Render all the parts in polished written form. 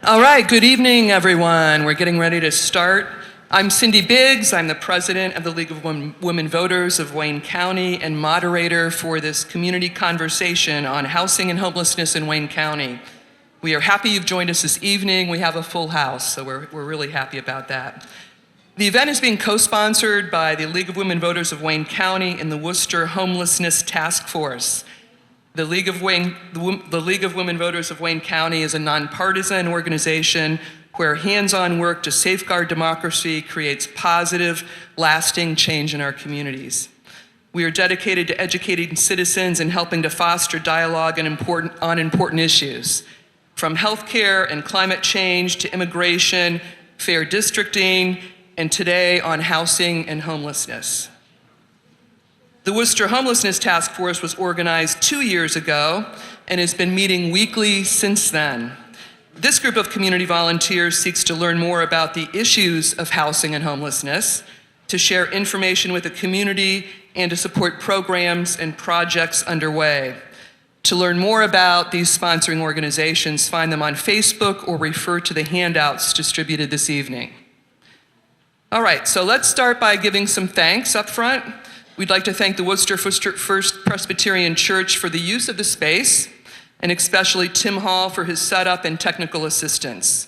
All right, good evening, everyone. We're getting ready to start. I'm Cindy Biggs. I'm the president of the League of Women Voters of Wayne County and moderator for this community conversation on housing and homelessness in Wayne County. We are happy you've joined us this evening. We have a full house, so we're really happy about that. The event is being co-sponsored by the League of Women Voters of Wayne County and the Worcester Homelessness Task Force. The League of Women Voters of Wayne County is a nonpartisan organization where hands-on work to safeguard democracy creates positive, lasting change in our communities. We are dedicated to educating citizens and helping to foster dialogue on important issues, from healthcare and climate change to immigration, fair districting, and today on housing and homelessness. The Worcester Homelessness Task Force was organized 2 years ago and has been meeting weekly since then. This group of community volunteers seeks to learn more about the issues of housing and homelessness, to share information with the community, and to support programs and projects underway. To learn more about these sponsoring organizations, find them on Facebook or refer to the handouts distributed this evening. All right, so let's start by giving some thanks up front. We'd like to thank the Worcester First Presbyterian Church for the use of the space, and especially Tim Hall for his setup and technical assistance.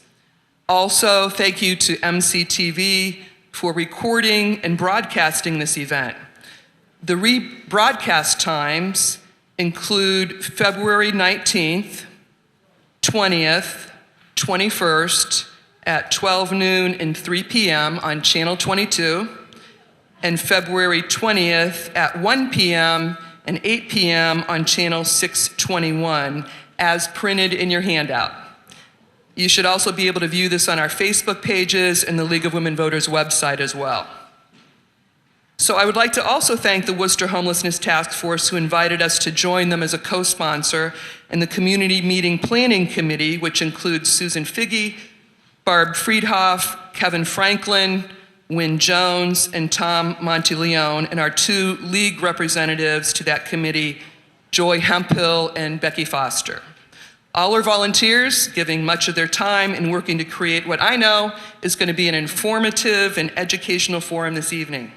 Also, thank you to MCTV for recording and broadcasting this event. The rebroadcast times include February 19th, 20th, 21st at 12 noon and 3 p.m. on Channel 22, and February 20th at 1 p.m. and 8 p.m. on Channel 621, as printed in your handout. You should also be able to view this on our Facebook pages and the League of Women Voters website as well. So I would like to also thank the Worcester Homelessness Task Force, who invited us to join them as a co-sponsor, and the Community Meeting Planning Committee, which includes Susan Figge, Barb Friedhoff, Kevin Franklin, Wynn Jones, and Tom Monteleone, and our two league representatives to that committee, Joy Hemphill and Becky Foster. All are volunteers, giving much of their time and working to create what I know is going to be an informative and educational forum this evening.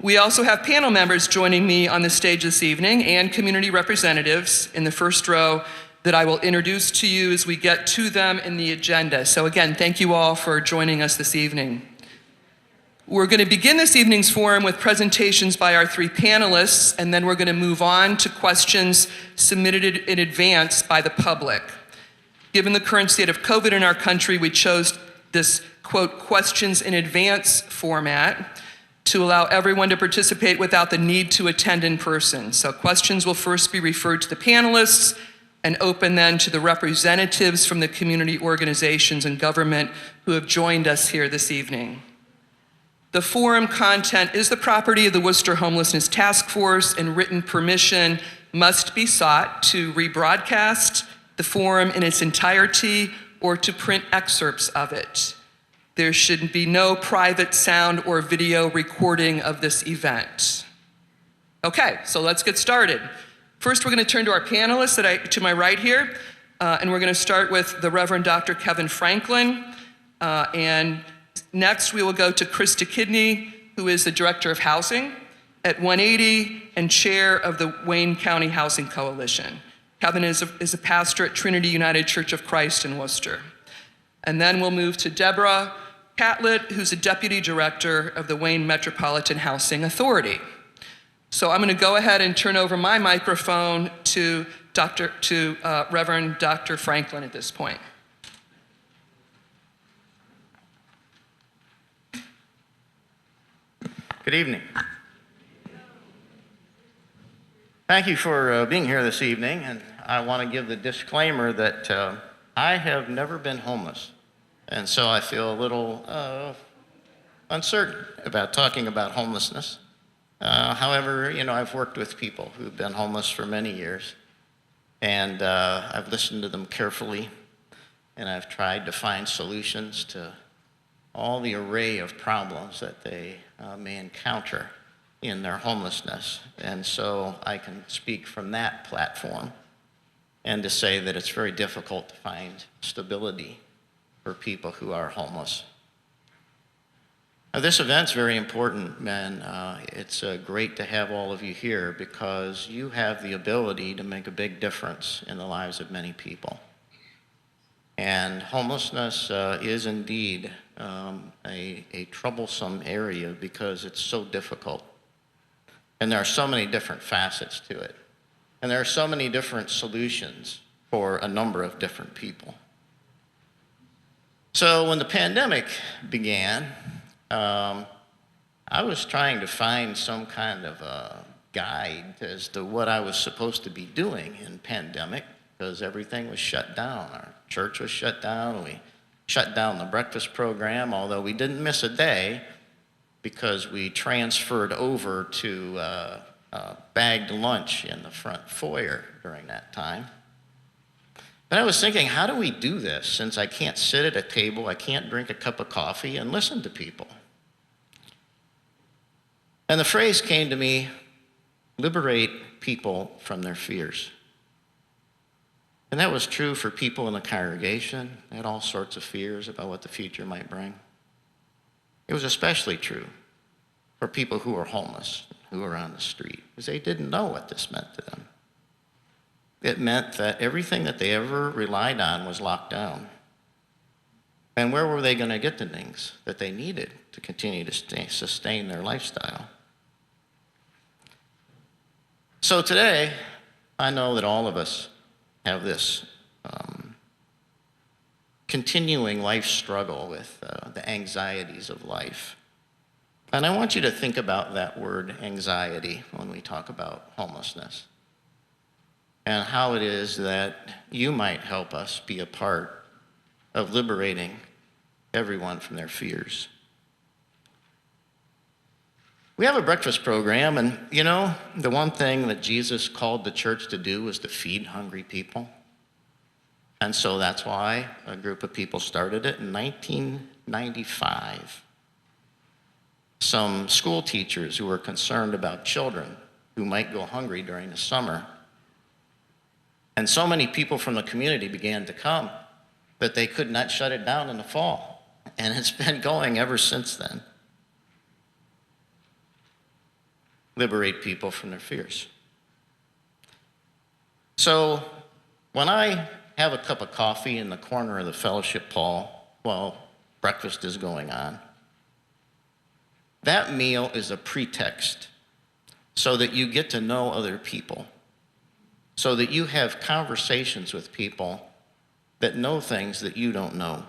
We also have panel members joining me on the stage this evening and community representatives in the first row that I will introduce to you as we get to them in the agenda. So again, thank you all for joining us this evening. We're going to begin this evening's forum with presentations by our three panelists, and then we're going to move on to questions submitted in advance by the public. Given the current state of COVID in our country, we chose this, quote, questions in advance format to allow everyone to participate without the need to attend in person. So questions will first be referred to the panelists and open then to the representatives from the community organizations and government who have joined us here this evening. The forum content is the property of the Worcester Homelessness Task Force, and written permission must be sought to rebroadcast the forum in its entirety or to print excerpts of it. There should be no private sound or video recording of this event. Okay, so let's get started. First, we're going to turn to our panelists to my right here, and we're going to start with the Reverend Dr. Kevin Franklin, and next, we will go to Krista Kidney, who is the Director of Housing at OneEighty and Chair of the Wayne County Housing Coalition. Kevin is a pastor at Trinity United Church of Christ in Worcester. And then we'll move to Deborah Catlett, who's the Deputy Director of the Wayne Metropolitan Housing Authority. So I'm going to go ahead and turn over my microphone to Reverend Dr. Franklin at this point. Good evening. Thank you for being here this evening, and I want to give the disclaimer that I have never been homeless, and so I feel a little uncertain about talking about homelessness. However, I've worked with people who've been homeless for many years, and I've listened to them carefully, and I've tried to find solutions to all the array of problems that they may encounter in their homelessness. And so I can speak from that platform and to say that it's very difficult to find stability for people who are homeless. Now, this event's very important, and it's great to have all of you here because you have the ability to make a big difference in the lives of many people. And homelessness is indeed a troublesome area because it's so difficult. And there are so many different facets to it. And there are so many different solutions for a number of different people. So when the pandemic began, I was trying to find some kind of a guide as to what I was supposed to be doing in pandemic because everything was shut down. Our church was shut down. We shut down the breakfast program, although we didn't miss a day because we transferred over to bagged lunch in the front foyer during that time. But I was thinking, how do we do this since I can't sit at a table, I can't drink a cup of coffee and listen to people? And the phrase came to me, liberate people from their fears. And that was true for people in the congregation. They had all sorts of fears about what the future might bring. It was especially true for people who were homeless, who were on the street, because they didn't know what this meant to them. It meant that everything that they ever relied on was locked down. And where were they going to get the things that they needed to continue to sustain their lifestyle? So today, I know that all of us have this continuing life struggle with the anxieties of life. And I want you to think about that word anxiety when we talk about homelessness and how it is that you might help us be a part of liberating everyone from their fears. We have a breakfast program, and you know, the one thing that Jesus called the church to do was to feed hungry people. And so that's why a group of people started it in 1995. Some school teachers who were concerned about children who might go hungry during the summer. And so many people from the community began to come that they could not shut it down in the fall. And it's been going ever since then. Liberate people from their fears. So when I have a cup of coffee in the corner of the fellowship hall while breakfast is going on, that meal is a pretext so that you get to know other people, so that you have conversations with people that know things that you don't know.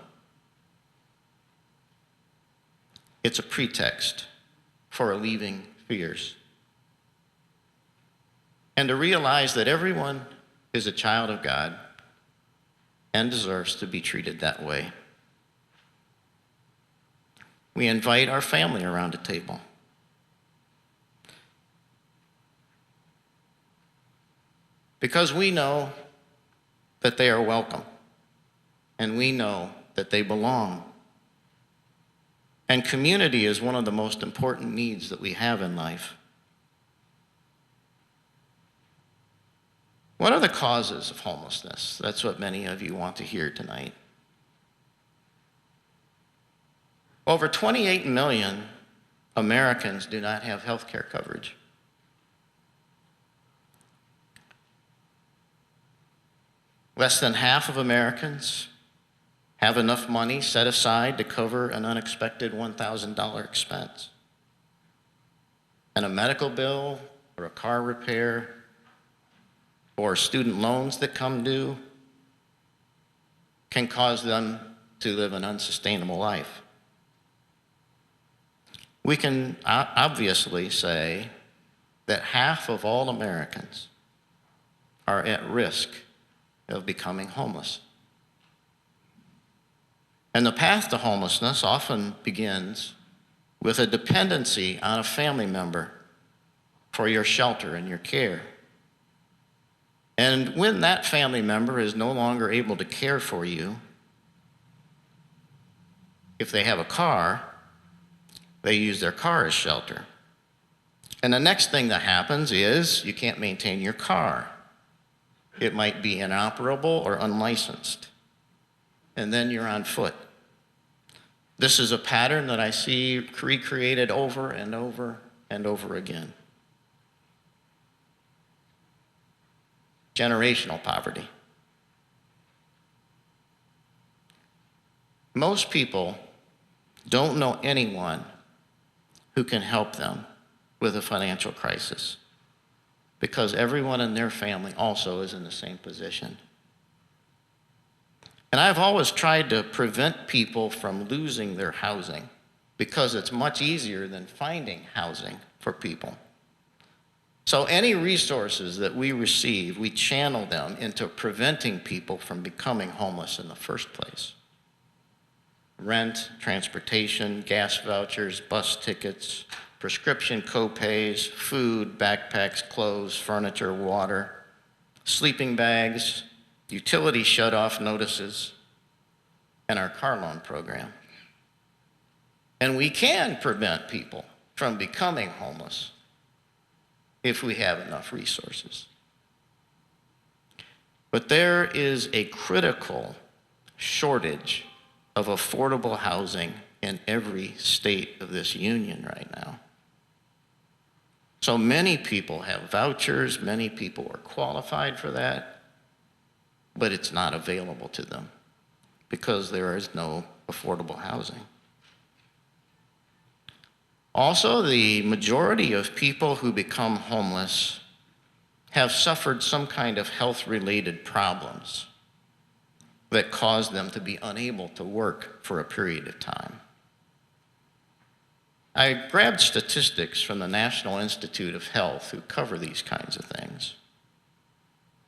It's a pretext for alleviating fears. And to realize that everyone is a child of God and deserves to be treated that way. We invite our family around a table. Because we know that they are welcome, and we know that they belong. And community is one of the most important needs that we have in life. What are the causes of homelessness? That's what many of you want to hear tonight. Over 28 million Americans do not have health care coverage. Less than half of Americans have enough money set aside to cover an unexpected $1,000 expense. And a medical bill or a car repair or student loans that come due can cause them to live an unsustainable life. We can obviously say that half of all Americans are at risk of becoming homeless. And the path to homelessness often begins with a dependency on a family member for your shelter and your care. And when that family member is no longer able to care for you, if they have a car, they use their car as shelter. And the next thing that happens is you can't maintain your car. It might be inoperable or unlicensed. And then you're on foot This is a pattern that I see recreated over and over and over again. Generational poverty. Most people don't know anyone who can help them with a financial crisis because everyone in their family also is in the same position. And I've always tried to prevent people from losing their housing because it's much easier than finding housing for people. So any resources that we receive, we channel them into preventing people from becoming homeless in the first place. Rent, transportation, gas vouchers, bus tickets, prescription co-pays, food, backpacks, clothes, furniture, water, sleeping bags, utility shut-off notices, and our car loan program. And we can prevent people from becoming homeless if we have enough resources. But there is a critical shortage of affordable housing in every state of this union right now. So many people have vouchers, many people are qualified for that, but it's not available to them because there is no affordable housing. Also, the majority of people who become homeless have suffered some kind of health-related problems that cause them to be unable to work for a period of time. I grabbed statistics from the National Institute of Health who cover these kinds of things.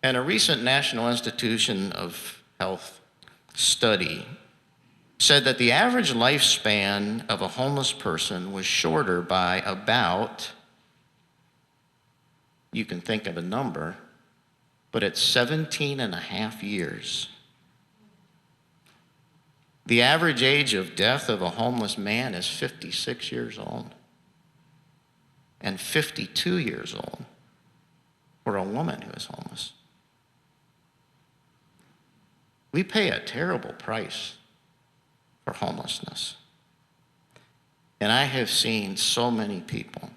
And a recent National Institution of Health study said that the average lifespan of a homeless person was shorter by about, you can think of a number, but it's 17 and a half years. The average age of death of a homeless man is 56 years old and 52 years old for a woman who is homeless. We pay a terrible price for homelessness. And I have seen so many people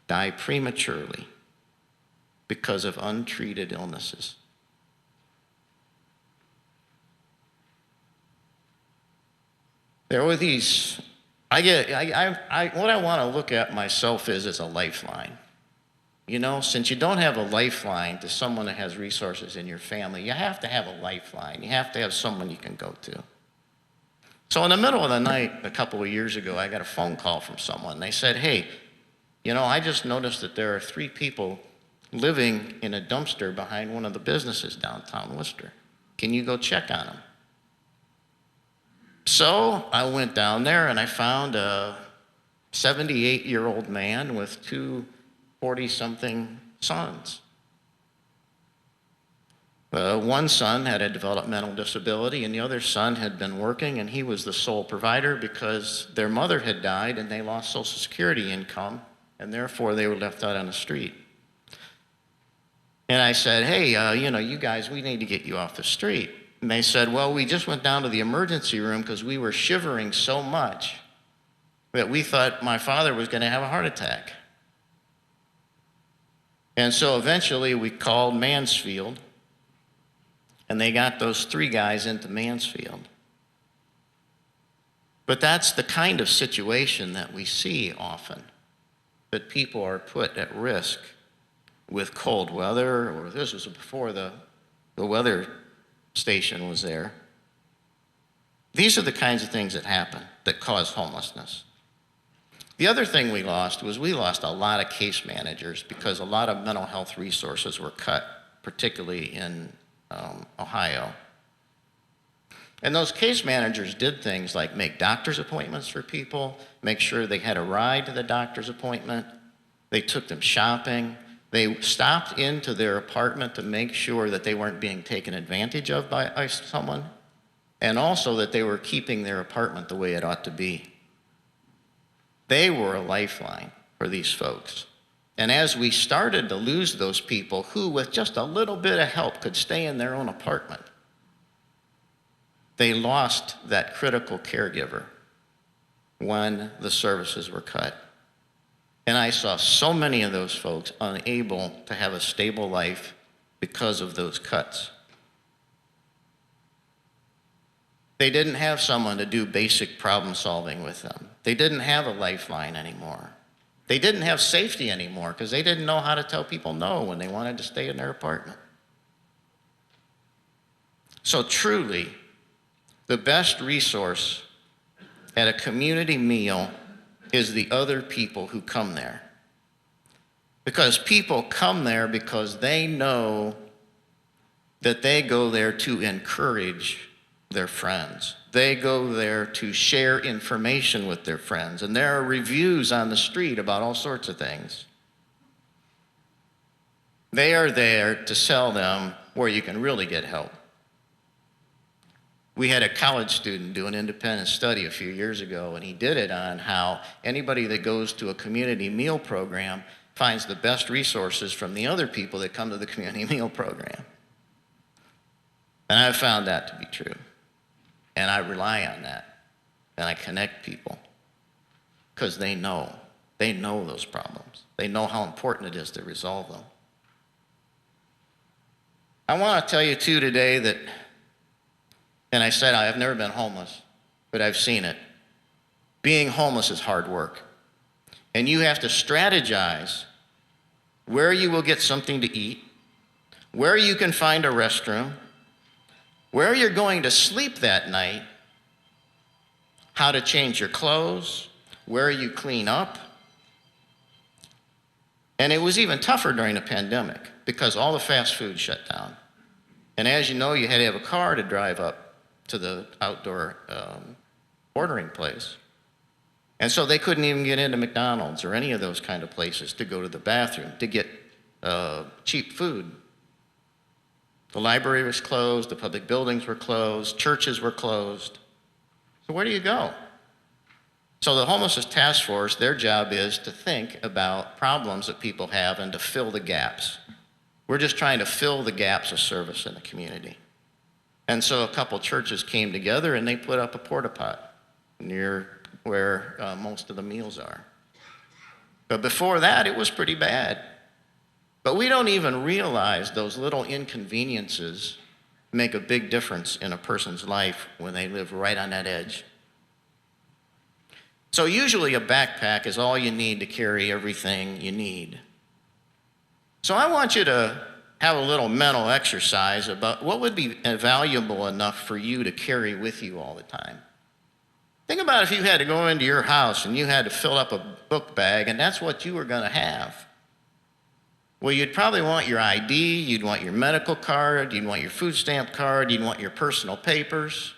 die prematurely because of untreated illnesses. There were these, what I want to look at myself is as a lifeline. You know, since you don't have a lifeline to someone that has resources in your family, you have to have a lifeline. You have to have someone you can go to. So in the middle of the night, a couple of years ago, I got a phone call from someone. They said, hey, you know, I just noticed that there are 3 people living in a dumpster behind one of the businesses downtown Worcester. Can you go check on them? So I went down there and I found a 78-year-old man with 2 40-something sons. One son had a developmental disability and the other son had been working, and he was the sole provider because their mother had died and they lost Social Security income, and therefore they were left out on the street. And I said, hey, you guys, we need to get you off the street. And they said, well, we just went down to the emergency room because we were shivering so much that we thought my father was going to have a heart attack. And so eventually we called Mansfield, and they got those 3 guys into Mansfield. But that's the kind of situation that we see often, that people are put at risk with cold weather, or this was before the weather station was there. These are the kinds of things that happen that cause homelessness. The other thing we lost was we lost a lot of case managers because a lot of mental health resources were cut, particularly in Ohio. And those case managers did things like make doctor's appointments for people, make sure they had a ride to the doctor's appointment. They took them shopping. They stopped into their apartment to make sure that they weren't being taken advantage of by someone, and also that they were keeping their apartment the way it ought to be. They were a lifeline for these folks. And as we started to lose those people who, with just a little bit of help, could stay in their own apartment, they lost that critical caregiver when the services were cut. And I saw so many of those folks unable to have a stable life because of those cuts. They didn't have someone to do basic problem solving with them. They didn't have a lifeline anymore. They didn't have safety anymore because they didn't know how to tell people no when they wanted to stay in their apartment. So truly, the best resource at a community meal is the other people who come there. Because people come there because they know that they go there to encourage their friends. They go there to share information with their friends. And there are reviews on the street about all sorts of things. They are there to sell them where you can really get help. We had a college student do an independent study a few years ago, and he did it on how anybody that goes to a community meal program finds the best resources from the other people that come to the community meal program. And I've found that to be true. And I rely on that. And I connect people because they know those problems. They know how important it is to resolve them. I want to tell you too today that, and I said I've never been homeless, but I've seen it. Being homeless is hard work. And you have to strategize where you will get something to eat, where you can find a restroom, where you're going to sleep that night, how to change your clothes, where you clean up. And it was even tougher during the pandemic because all the fast food shut down. And as you know, you had to have a car to drive up to the outdoor ordering place. And so they couldn't even get into McDonald's or any of those kind of places to go to the bathroom to get cheap food. The library was closed, the public buildings were closed, churches were closed. So where do you go? So the Homelessness Task Force, their job is to think about problems that people have and to fill the gaps. We're just trying to fill the gaps of service in the community. And so a couple churches came together and they put up a porta pot near where most of the meals are. But before that, it was pretty bad. But we don't even realize those little inconveniences make a big difference in a person's life when they live right on that edge. So usually a backpack is all you need to carry everything you need. So I want you to have a little mental exercise about what would be valuable enough for you to carry with you all the time. Think about if you had to go into your house and you had to fill up a book bag and that's what you were going to have. Well, you'd probably want your ID, you'd want your medical card, you'd want your food stamp card, you'd want your personal papers.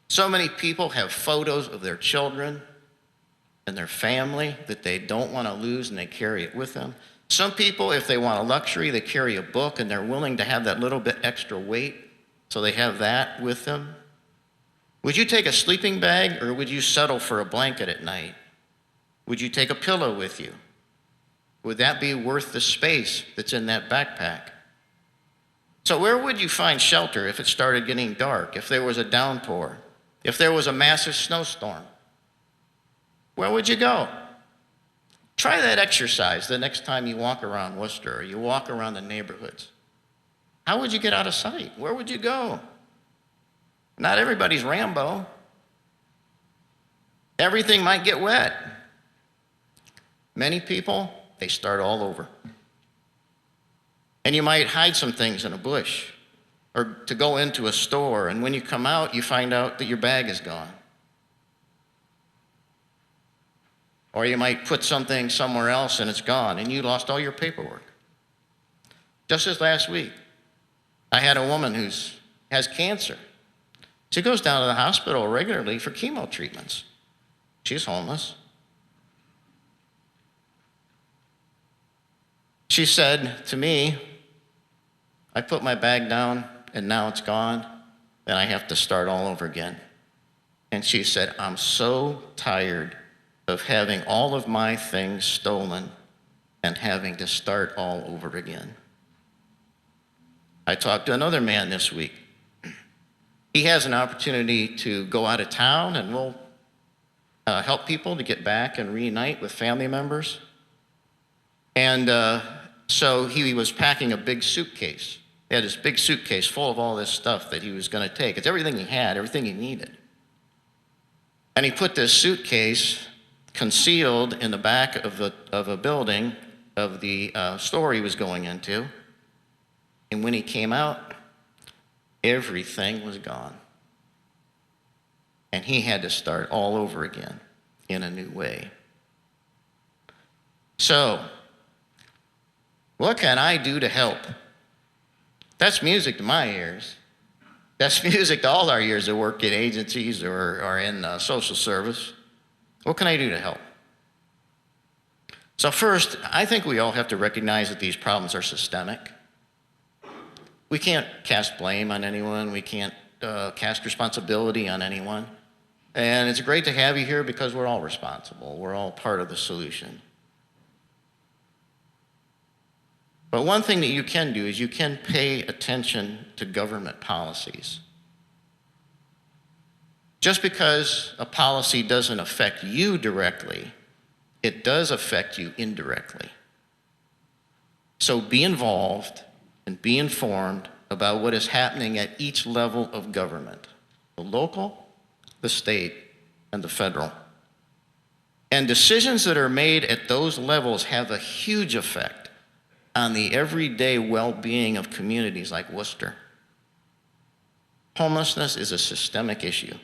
So many people have photos of their children and their family that they don't want to lose and they carry it with them. Some people, if they want a luxury, they carry a book and they're willing to have that little bit extra weight, so they have that with them. Would you take a sleeping bag or would you settle for a blanket at night? Would you take a pillow with you? Would that be worth the space that's in that backpack? So where would you find shelter if it started getting dark, if there was a downpour, if there was a massive snowstorm? Where would you go? Try that exercise the next time you walk around Worcester or you walk around the neighborhoods. How would you get out of sight? Where would you go? Not everybody's Rambo. Everything might get wet. Many people, they start all over. And you might hide some things in a bush or to go into a store, and when you come out, you find out that your bag is gone. Or you might put something somewhere else and it's gone and you lost all your paperwork. Just this last week, I had a woman who has cancer. She goes down to the hospital regularly for chemo treatments. She's homeless. She said to me, I put my bag down and now it's gone and I have to start all over again. And she said, I'm so tired of having all of my things stolen and having to start all over again. I talked to another man this week. He has an opportunity to go out of town and we'll help people to get back and reunite with family members. And so he was packing a big suitcase. He had this big suitcase full of all this stuff that he was going to take. It's everything he had, everything he needed. And he put this suitcase concealed in the back of a building of the store he was going into. And when he came out, everything was gone. And he had to start all over again in a new way. So, what can I do to help? That's music to my ears. That's music to all our ears that work in agencies or in social service. What can I do to help? So first, I think we all have to recognize that these problems are systemic. We can't cast blame on anyone. We can't cast responsibility on anyone. And it's great to have you here because we're all responsible. We're all part of the solution. But one thing that you can do is you can pay attention to government policies. Just because a policy doesn't affect you directly, it does affect you indirectly. So be involved and be informed about what is happening at each level of government, the local, the state, and the federal. And decisions that are made at those levels have a huge effect on the everyday well-being of communities like Worcester. Homelessness is a systemic issue.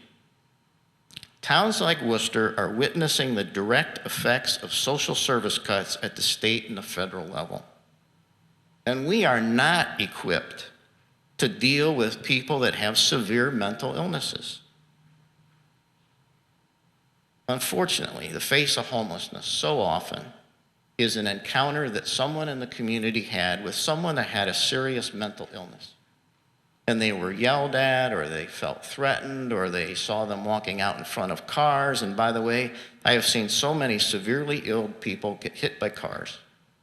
Towns like Worcester are witnessing the direct effects of social service cuts at the state and the federal level. And we are not equipped to deal with people that have severe mental illnesses. Unfortunately, the face of homelessness so often is an encounter that someone in the community had with someone that had a serious mental illness. And they were yelled at, or they felt threatened, or they saw them walking out in front of cars. And by the way, I have seen so many severely ill people get hit by cars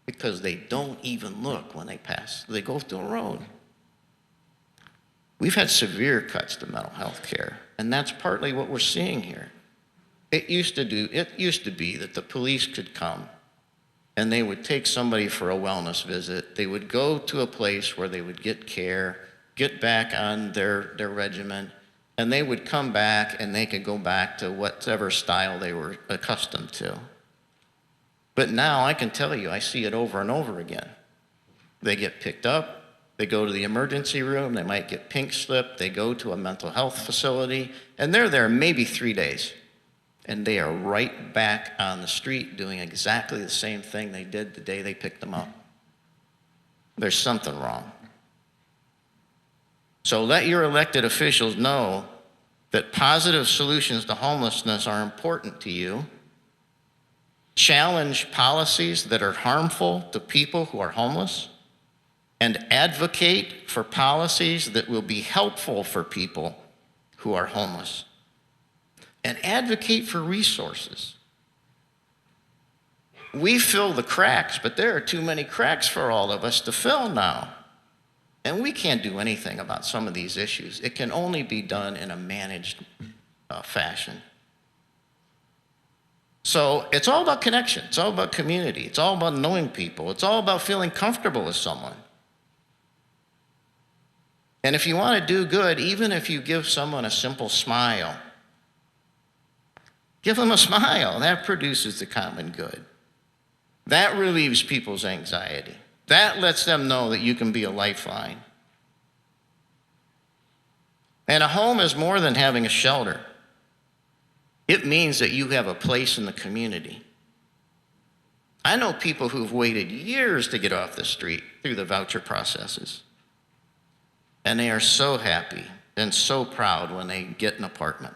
because they don't even look when they pass. They go through a road. We've had severe cuts to mental health care, and that's partly what we're seeing here. It used to be that the police could come and they would take somebody for a wellness visit. They would go to a place where they would get care, get back on their regimen, and they would come back and they could go back to whatever style they were accustomed to. But now I can tell you, I see it over and over again. They get picked up, they go to the emergency room, they might get pink slipped, they go to a mental health facility, and they're there maybe 3 days. And they are right back on the street doing exactly the same thing they did the day they picked them up. There's something wrong. So let your elected officials know that positive solutions to homelessness are important to you. Challenge policies that are harmful to people who are homeless, and advocate for policies that will be helpful for people who are homeless. And advocate for resources. We fill the cracks, but there are too many cracks for all of us to fill now. And we can't do anything about some of these issues. It can only be done in a managed fashion. So it's all about connection. It's all about community. It's all about knowing people. It's all about feeling comfortable with someone. And if you want to do good, even if you give someone a simple smile, give them a smile. That produces the common good. That relieves people's anxiety. That lets them know that you can be a lifeline. And a home is more than having a shelter. It means that you have a place in the community. I know people who've waited years to get off the street through the voucher processes. And they are so happy and so proud when they get an apartment.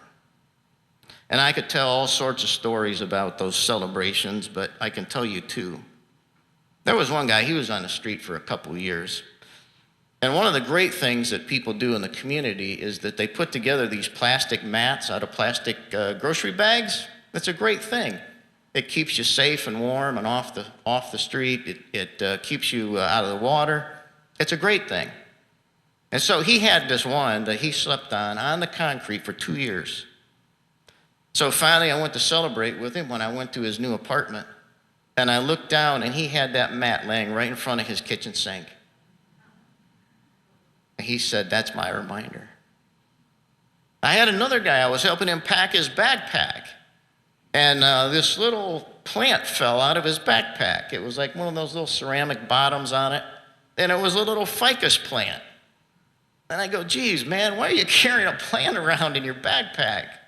And I could tell all sorts of stories about those celebrations, but I can tell you two. There was one guy, he was on the street for a couple years. And one of the great things that people do in the community is that they put together these plastic mats out of plastic grocery bags. That's a great thing. It keeps you safe and warm and off the street. It keeps you out of the water. It's a great thing. And so he had this one that he slept on the concrete for 2 years. So finally, I went to celebrate with him when I went to his new apartment. And I looked down, and he had that mat laying right in front of his kitchen sink. And he said, "That's my reminder." I had another guy, I was helping him pack his backpack. And this little plant fell out of his backpack. It was like one of those little ceramic bottoms on it. And it was a little ficus plant. And I go, "Geez, man, why are you carrying a plant around in your backpack?"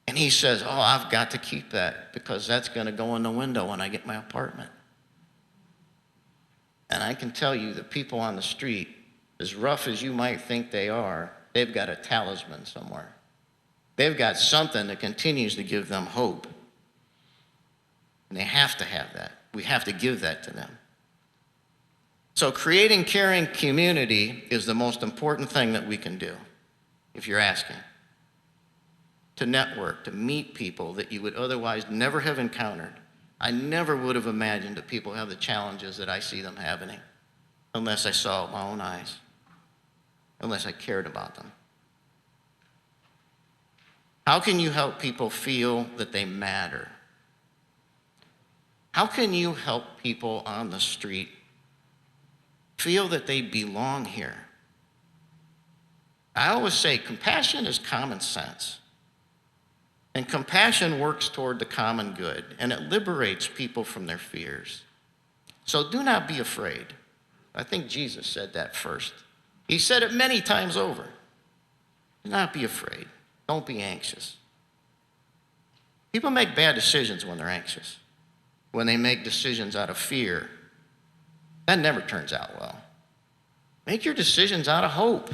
And he says, "Oh, I've got to keep that because that's going to go in the window when I get my apartment." And I can tell you the people on the street, as rough as you might think they are, they've got a talisman somewhere. They've got something that continues to give them hope. And they have to have that. We have to give that to them. So creating caring community is the most important thing that we can do, if you're asking. To network, to meet people that you would otherwise never have encountered. I never would have imagined that people have the challenges that I see them having unless I saw it with my own eyes, unless I cared about them. How can you help people feel that they matter? How can you help people on the street feel that they belong here? I always say compassion is common sense. And compassion works toward the common good, and it liberates people from their fears. So do not be afraid. I think Jesus said that first. He said it many times over. Do not be afraid. Don't be anxious. People make bad decisions when they're anxious. When they make decisions out of fear, that never turns out well. Make your decisions out of hope.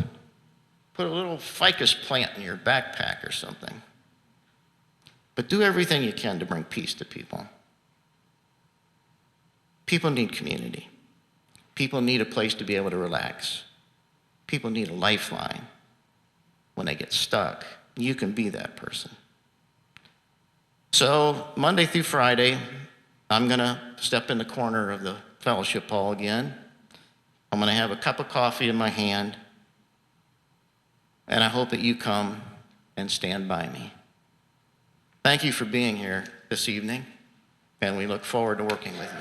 Put a little ficus plant in your backpack or something. But do everything you can to bring peace to people. People need community. People need a place to be able to relax. People need a lifeline. When they get stuck, you can be that person. So Monday through Friday, I'm going to step in the corner of the fellowship hall again. I'm going to have a cup of coffee in my hand. And I hope that you come and stand by me. Thank you for being here this evening, and we look forward to working with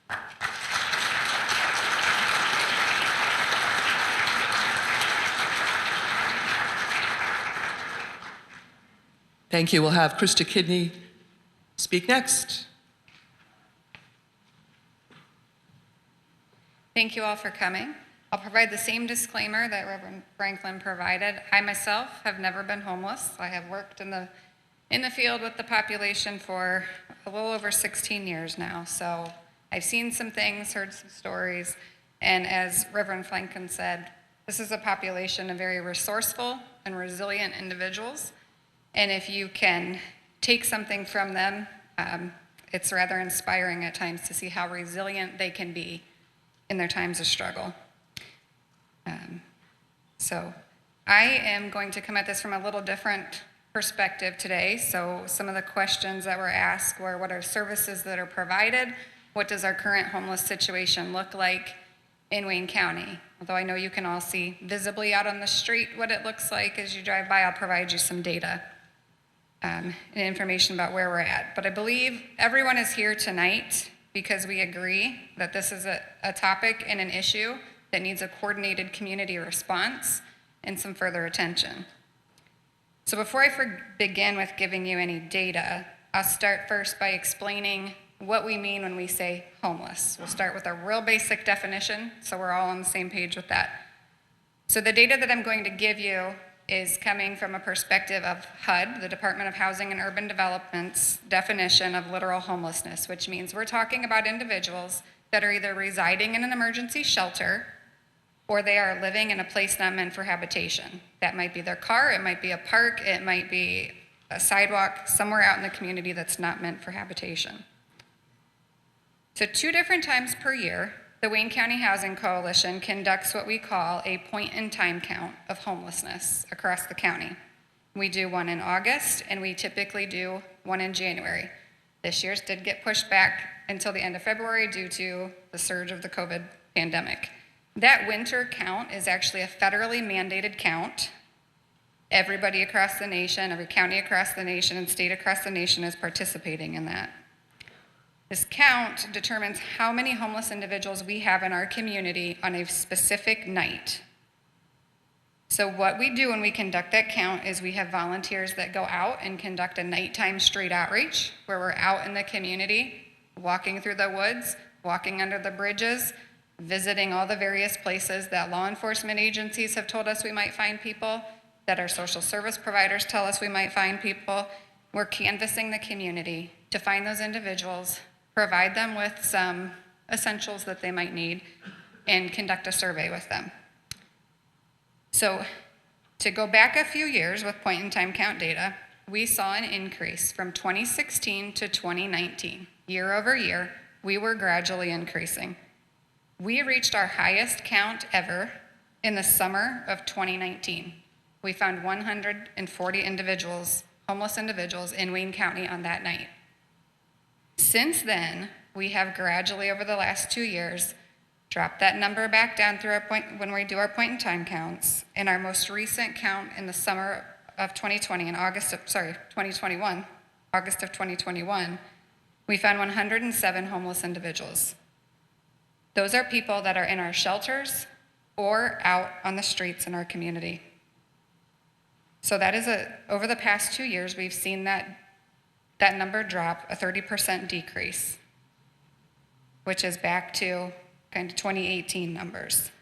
you. Thank you. We'll have Krista Kidney speak next. Thank you all for coming. I'll provide the same disclaimer that Reverend Franklin provided. I myself have never been homeless. I have worked in the field with the population for a little over 16 years now. So I've seen some things, heard some stories, and as Reverend Franklin said, this is a population of very resourceful and resilient individuals. And if you can take something from them, it's rather inspiring at times to see how resilient they can be in their times of struggle. So I am going to come at this from a little different perspective today. So some of the questions that were asked were, what are services that are provided? What does our current homeless situation look like in Wayne County? Although I know you can all see visibly out on the street what it looks like as you drive by, I'll provide you some data and information about where we're at. But I believe everyone is here tonight because we agree that this is a topic and an issue that needs a coordinated community response and some further attention. So before I begin with giving you any data, I'll start first by explaining what we mean when we say homeless. We'll start with a real basic definition, so we're all on the same page with that. So the data that I'm going to give you is coming from a perspective of HUD, the Department of Housing and Urban Development's definition of literal homelessness, which means we're talking about individuals that are either residing in an emergency shelter or they are living in a place not meant for habitation. That might be their car, it might be a park, it might be a sidewalk, somewhere out in the community that's not meant for habitation. So 2 different times per year, the Wayne County Housing Coalition conducts what we call a point-in-time count of homelessness across the county. We do one in August, and we typically do one in January. This year's did get pushed back until the end of February due to the surge of the COVID pandemic. That winter count is actually a federally mandated count, Everybody across the nation, every county across the nation and state across the nation is participating in that. This count determines how many homeless individuals we have in our community on a specific night. So what we do when we conduct that count is we have volunteers that go out and conduct a nighttime street outreach where we're out in the community, walking through the woods, walking under the bridges, visiting all the various places that law enforcement agencies have told us we might find people, that our social service providers tell us we might find people. We're canvassing the community to find those individuals, provide them with some essentials that they might need, and conduct a survey with them. So to go back a few years with point-in-time count data, we saw an increase from 2016 to 2019. Year over year, we were gradually increasing. We reached our highest count ever in the summer of 2019. We found 140 individuals, homeless individuals in Wayne County on that night. Since then, we have gradually over the last 2 years dropped that number back down through when we do our point-in-time counts. In our most recent count in the summer of 2020, August of 2021, we found 107 homeless individuals. Those are people that are in our shelters or out on the streets in our community. So that is over the past 2 years, we've seen that number drop, a 30% decrease, which is back to kind of 2018 numbers.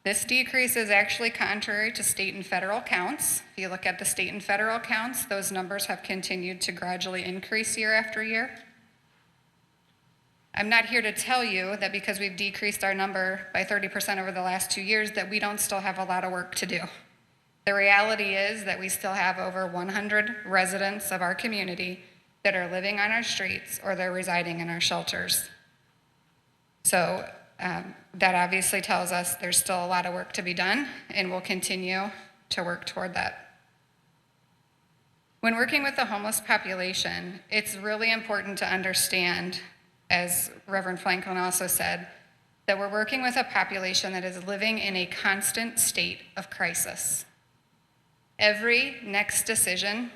This decrease is actually contrary to state and federal counts. If you look at the state and federal counts, those numbers have continued to gradually increase year after year. I'm not here to tell you that because we've decreased our number by 30% over the last 2 years that we don't still have a lot of work to do. The reality is that we still have over 100 residents of our community that are living on our streets or they're residing in our shelters. So that obviously tells us there's still a lot of work to be done, and we'll continue to work toward that. When working with the homeless population, it's really important to understand, as Reverend Franklin also said, that we're working with a population that is living in a constant state of crisis. Every next decision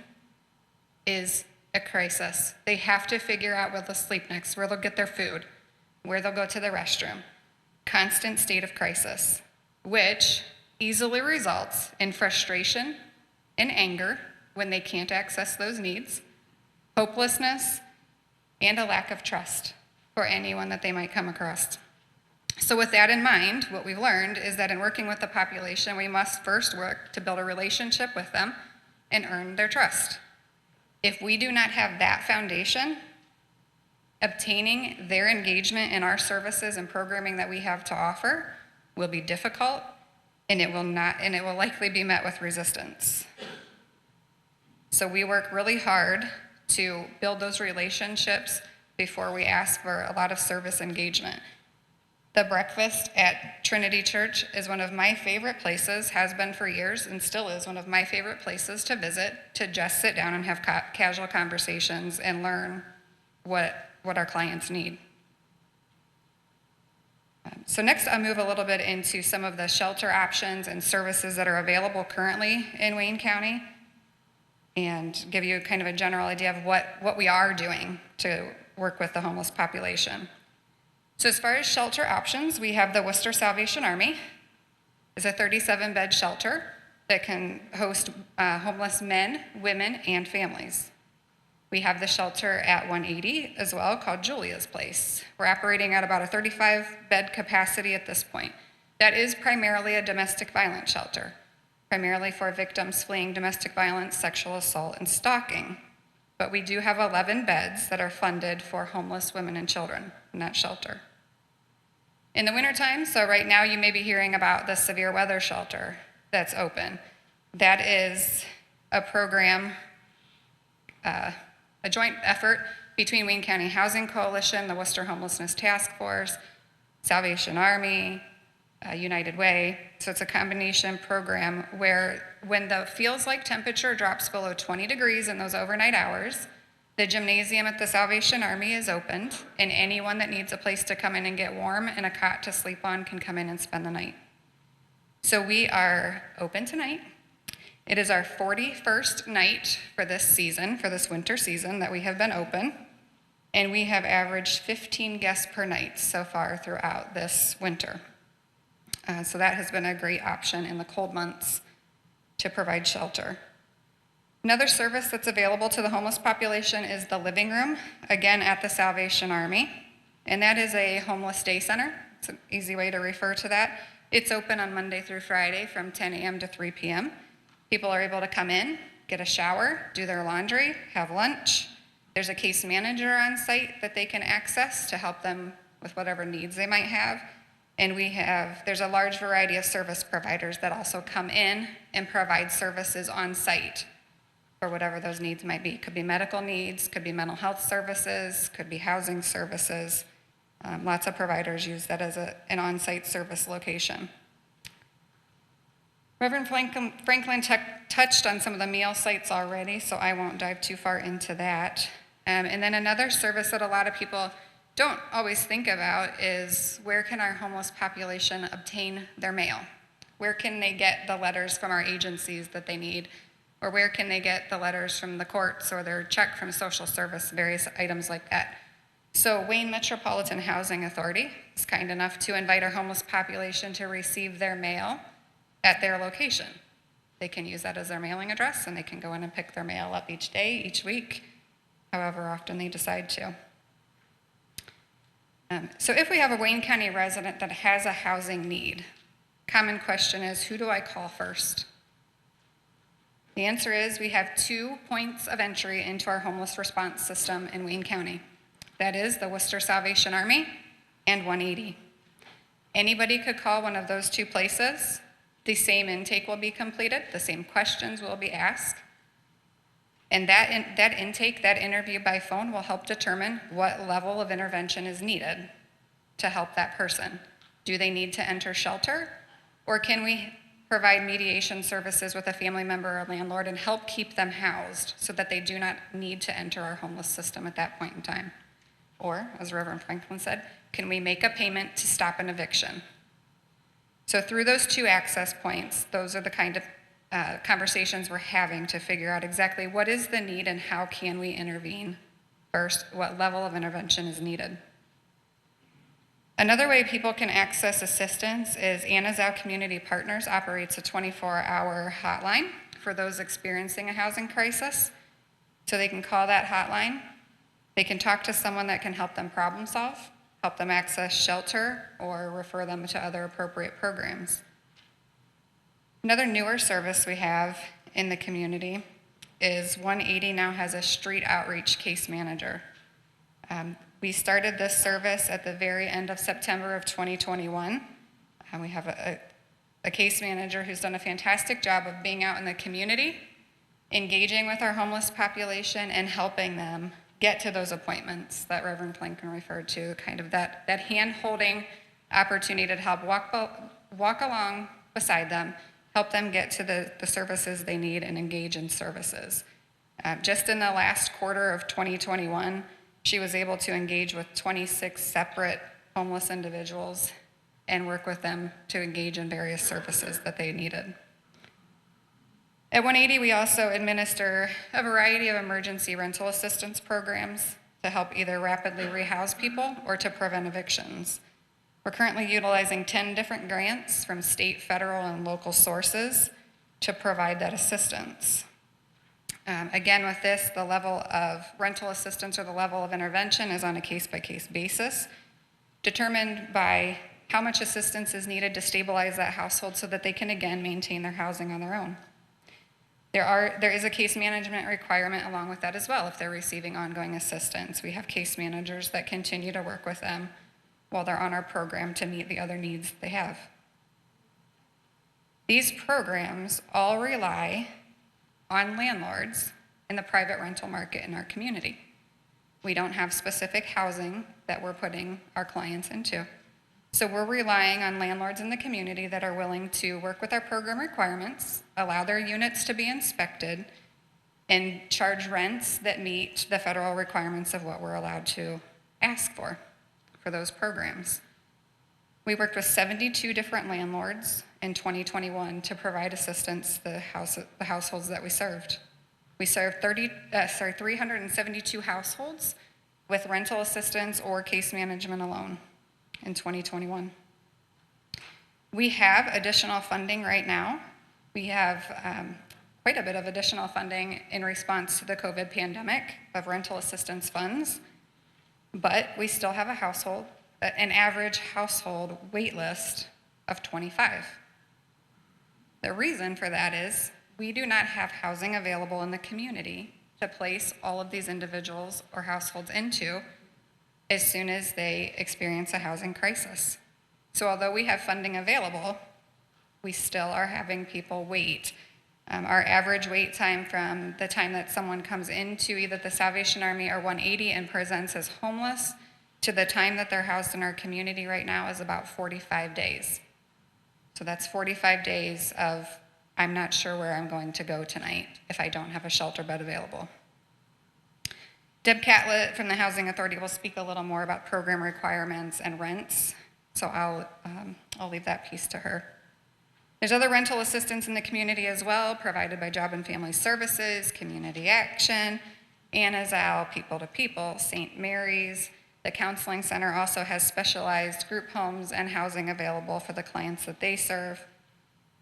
is a crisis. They have to figure out where they'll sleep next, where they'll get their food, where they'll go to the restroom. Constant state of crisis, which easily results in frustration and anger when they can't access those needs, hopelessness, and a lack of trust for anyone that they might come across. So with that in mind, what we've learned is that in working with the population, we must first work to build a relationship with them and earn their trust. If we do not have that foundation, obtaining their engagement in our services and programming that we have to offer will be difficult, and it will likely be met with resistance. So we work really hard to build those relationships before we ask for a lot of service engagement. The breakfast at Trinity Church is one of my favorite places, has been for years, and still is one of my favorite places to visit, to just sit down and have casual conversations and learn what our clients need. So next, I'll move a little bit into some of the shelter options and services that are available currently in Wayne County, and give you kind of a general idea of what we are doing to work with the homeless population. So as far as shelter options, we have the Worcester Salvation Army. It's a 37-bed shelter that can host homeless men, women, and families. We have the shelter at OneEighty as well, called Julia's Place. We're operating at about a 35-bed capacity at this point. That is primarily a domestic violence shelter, primarily for victims fleeing domestic violence, sexual assault, and stalking. But we do have 11 beds that are funded for homeless women and children in that shelter. In the wintertime, so right now you may be hearing about the severe weather shelter that's open. That is a program, a joint effort between Wayne County Housing Coalition, the Worcester Homelessness Task Force, Salvation Army, United Way. So it's a combination program where when the feels-like temperature drops below 20 degrees in those overnight hours, the gymnasium at the Salvation Army is opened, and anyone that needs a place to come in and get warm and a cot to sleep on can come in and spend the night. So we are open tonight. It is our 41st night for this season, for this winter season that we have been open, and we have averaged 15 guests per night so far throughout this winter. So that has been a great option in the cold months to provide shelter. Another service that's available to the homeless population is the living room, again at the Salvation Army, and that is a homeless day center. It's an easy way to refer to that. It's open on Monday through Friday from 10 a.m. to 3 p.m. People are able to come in, get a shower, do their laundry, have lunch. There's a case manager on site that they can access to help them with whatever needs they might have. And there's a large variety of service providers that also come in and provide services on site for whatever those needs might be. Could be medical needs, could be mental health services, could be housing services. Lots of providers use that as an on-site service location. Reverend Franklin touched on some of the meal sites already, so I won't dive too far into that. And then another service that a lot of people don't always think about is where can our homeless population obtain their mail? Where can they get the letters from our agencies that they need? Or where can they get the letters from the courts or their check from social service, various items like that? So Wayne Metropolitan Housing Authority is kind enough to invite our homeless population to receive their mail at their location. They can use that as their mailing address, and they can go in and pick their mail up each day, each week, however often they decide to. So if we have a Wayne County resident that has a housing need, common question is, who do I call first? The answer is we have 2 points of entry into our homeless response system in Wayne County. That is the Worcester Salvation Army and OneEighty. Anybody could call one of those 2 places. The same intake will be completed, the same questions will be asked. And that intake, that interview by phone will help determine what level of intervention is needed to help that person. Do they need to enter shelter? Or can we provide mediation services with a family member or landlord and help keep them housed so that they do not need to enter our homeless system at that point in time? Or, as Reverend Franklin said, can we make a payment to stop an eviction? So through those 2 access points, those are the kind of conversations we're having to figure out exactly what is the need and how can we intervene first, what level of intervention is needed. Another way people can access assistance is Anazao Community Partners operates a 24-hour hotline for those experiencing a housing crisis. So they can call that hotline. They can talk to someone that can help them problem solve, help them access shelter, or refer them to other appropriate programs. Another newer service we have in the community is OneEighty now has a street outreach case manager. We started this service at the very end of September of 2021. We have a case manager who's done a fantastic job of being out in the community, engaging with our homeless population and helping them get to those appointments that Reverend Franklin referred to, kind of that hand-holding opportunity to help walk along beside them, help them get to the services they need and engage in services. Just in the last quarter of 2021, she was able to engage with 26 separate homeless individuals and work with them to engage in various services that they needed. At OneEighty, we also administer a variety of emergency rental assistance programs to help either rapidly rehouse people or to prevent evictions. We're currently utilizing 10 different grants from state, federal, and local sources to provide that assistance. Again, with this, the level of rental assistance or the level of intervention is on a case-by-case basis, determined by how much assistance is needed to stabilize that household so that they can again maintain their housing on their own. There is a case management requirement along with that as well. If they're receiving ongoing assistance, we have case managers that continue to work with them while they're on our program to meet the other needs they have. These programs all rely on landlords in the private rental market in our community. We don't have specific housing that we're putting our clients into. So we're relying on landlords in the community that are willing to work with our program requirements, allow their units to be inspected, and charge rents that meet the federal requirements of what we're allowed to ask for those programs. We worked with 72 different landlords in 2021 to provide assistance to the households that we served. We served 372 households with rental assistance or case management alone in 2021. We have additional funding right now. We have quite a bit of additional funding in response to the COVID pandemic of rental assistance funds, but we still have an average household wait list of 25. The reason for that is we do not have housing available in the community to place all of these individuals or households into as soon as they experience a housing crisis. So although we have funding available, we still are having people wait. Our average wait time from the time that someone comes into either the Salvation Army or OneEighty and presents as homeless to the time that they're housed in our community right now is about 45 days. So that's 45 days of, I'm not sure where I'm going to go tonight if I don't have a shelter bed available. Deb Catlett from the Housing Authority will speak a little more about program requirements and rents, so I'll leave that piece to her. There's other rental assistance in the community as well, provided by Job and Family Services, Community Action, Anna's Owl, People to People, St. Mary's. The Counseling Center also has specialized group homes and housing available for the clients that they serve.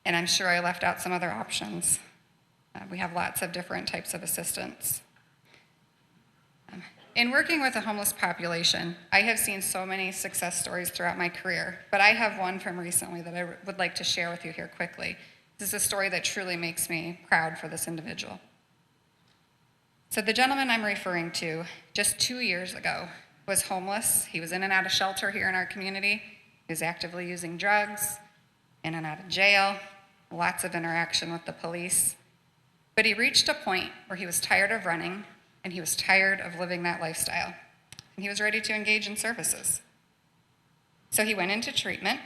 And I'm sure I left out some other options. We have lots of different types of assistance. In working with the homeless population, I have seen so many success stories throughout my career, but I have one from recently that I would like to share with you here quickly. This is a story that truly makes me proud for this individual. So the gentleman I'm referring to, just 2 years ago, was homeless. He was in and out of shelter here in our community. He was actively using drugs, in and out of jail, lots of interaction with the police. But he reached a point where he was tired of running and he was tired of living that lifestyle. And he was ready to engage in services. So he went into treatment.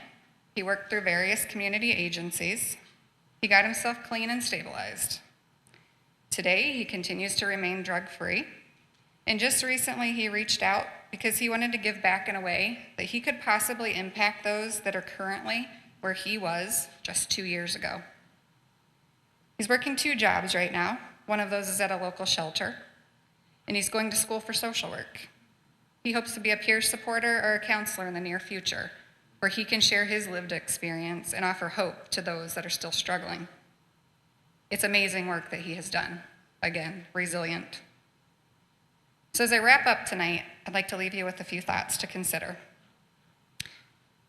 He worked through various community agencies. He got himself clean and stabilized. Today, he continues to remain drug-free. And just recently, he reached out because he wanted to give back in a way that he could possibly impact those that are currently where he was just 2 years ago. He's working 2 jobs right now. One of those is at a local shelter, and he's going to school for social work. He hopes to be a peer supporter or a counselor in the near future, where he can share his lived experience and offer hope to those that are still struggling. It's amazing work that he has done. Again, resilient. So as I wrap up tonight, I'd like to leave you with a few thoughts to consider.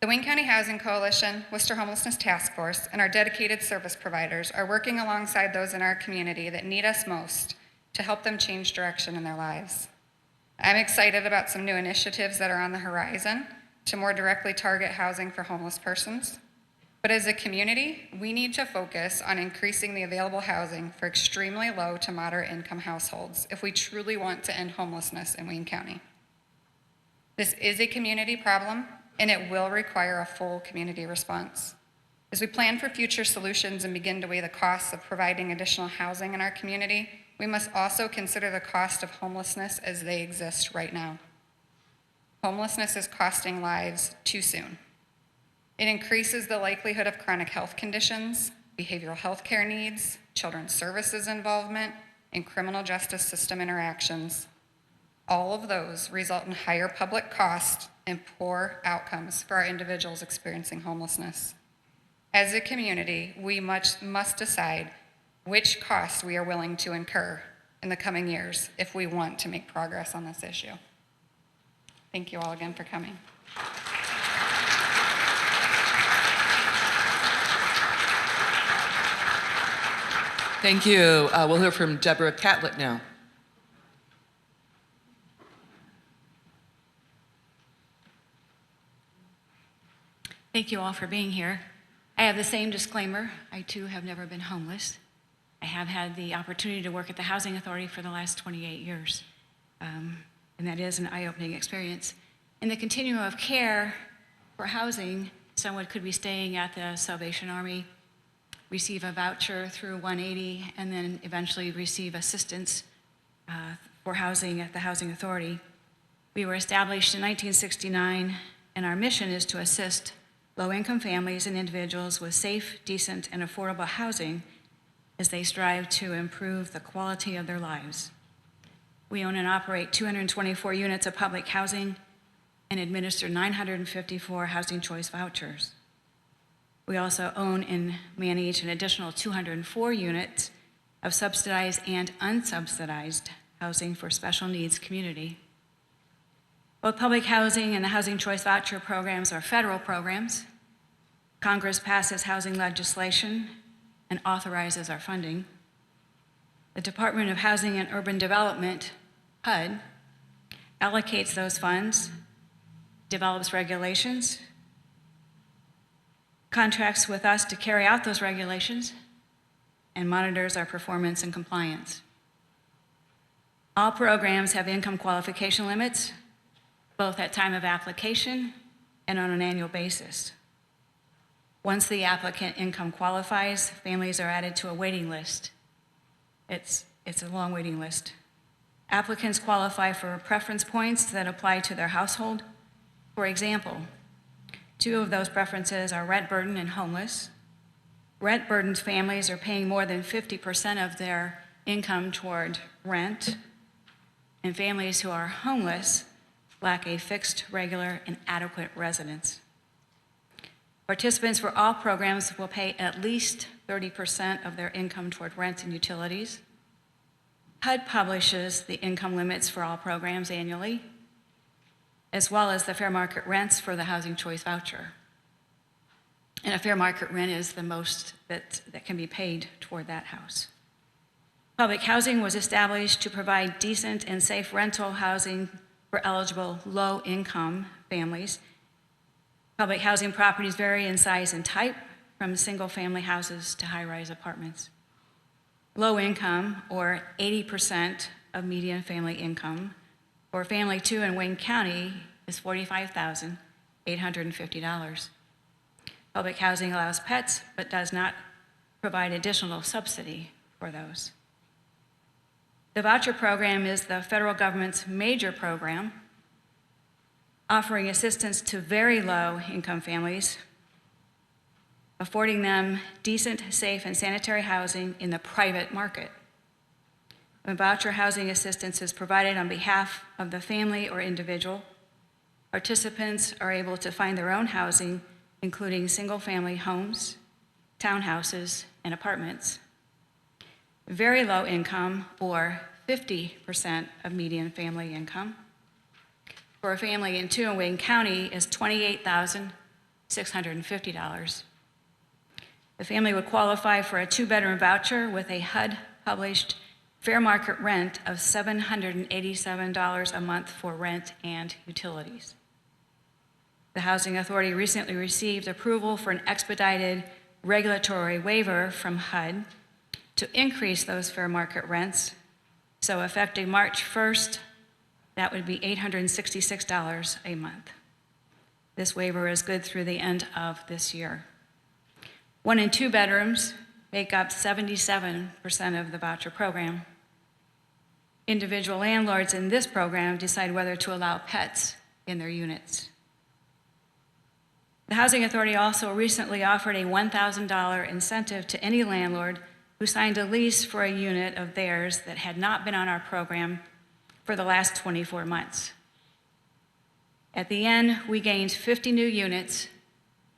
The Wayne County Housing Coalition, Worcester Homelessness Task Force, and our dedicated service providers are working alongside those in our community that need us most to help them change direction in their lives. I'm excited about some new initiatives that are on the horizon to more directly target housing for homeless persons. But as a community, we need to focus on increasing the available housing for extremely low to moderate income households if we truly want to end homelessness in Wayne County. This is a community problem, and it will require a full community response. As we plan for future solutions and begin to weigh the costs of providing additional housing in our community, we must also consider the cost of homelessness as they exist right now. Homelessness is costing lives too soon. It increases the likelihood of chronic health conditions, behavioral health care needs, children's services involvement, and criminal justice system interactions. All of those result in higher public costs and poor outcomes for our individuals experiencing homelessness. As a community, we must decide which costs we are willing to incur in the coming years if we want to make progress on this issue. Thank you all again for coming. Thank you. We'll hear from Deborah Catlett now. Thank you all for being here. I have the same disclaimer. I too have never been homeless. I have had the opportunity to work at the Housing Authority for the last 28 years, and that is an eye-opening experience. In the continuum of care for housing, someone could be staying at the Salvation Army, receive a voucher through OneEighty, and then eventually receive assistance for housing at the Housing Authority. We were established in 1969, and our mission is to assist low-income families and individuals with safe, decent, and affordable housing as they strive to improve the quality of their lives. We own and operate 224 units of public housing and administer 954 housing choice vouchers. We also own and manage an additional 204 units of subsidized and unsubsidized housing for special needs community. Both public housing and the housing choice voucher programs are federal programs. Congress passes housing legislation and authorizes our funding. The Department of Housing and Urban Development, HUD, allocates those funds, develops regulations, contracts with us to carry out those regulations, and monitors our performance and compliance. All programs have income qualification limits, both at time of application and on an annual basis. Once the applicant income qualifies, families are added to a waiting list. It's a long waiting list. Applicants qualify for preference points that apply to their household. For example, 2 of those preferences are rent burden and homeless. Rent burdened families are paying more than 50% of their income toward rent, and families who are homeless lack a fixed, regular, and adequate residence. Participants for all programs will pay at least 30% of their income toward rent and utilities. HUD publishes the income limits for all programs annually, as well as the fair market rents for the housing choice voucher. And a fair market rent is the most that can be paid toward that house. Public housing was established to provide decent and safe rental housing for eligible low-income families. Public housing properties vary in size and type, from single-family houses to high-rise apartments. Low income, or 80% of median family income, for family 2 in Wayne County is $45,850. Public housing allows pets, but does not provide additional subsidy for those. The voucher program is the federal government's major program, offering assistance to very low-income families, affording them decent, safe, and sanitary housing in the private market. When voucher housing assistance is provided on behalf of the family or individual, participants are able to find their own housing, including single-family homes, townhouses, and apartments. Very low income, or 50% of median family income, for a family in 2 in Wayne County is $28,650. The family would qualify for a 2-bedroom voucher with a HUD-published fair market rent of $787 a month for rent and utilities. The Housing Authority recently received approval for an expedited regulatory waiver from HUD to increase those fair market rents. So effective March 1st, that would be $866 a month. This waiver is good through the end of this year. 1 and 2 bedrooms make up 77% of the voucher program. Individual landlords in this program decide whether to allow pets in their units. The Housing Authority also recently offered a $1,000 incentive to any landlord who signed a lease for a unit of theirs that had not been on our program for the last 24 months. At the end, we gained 50 new units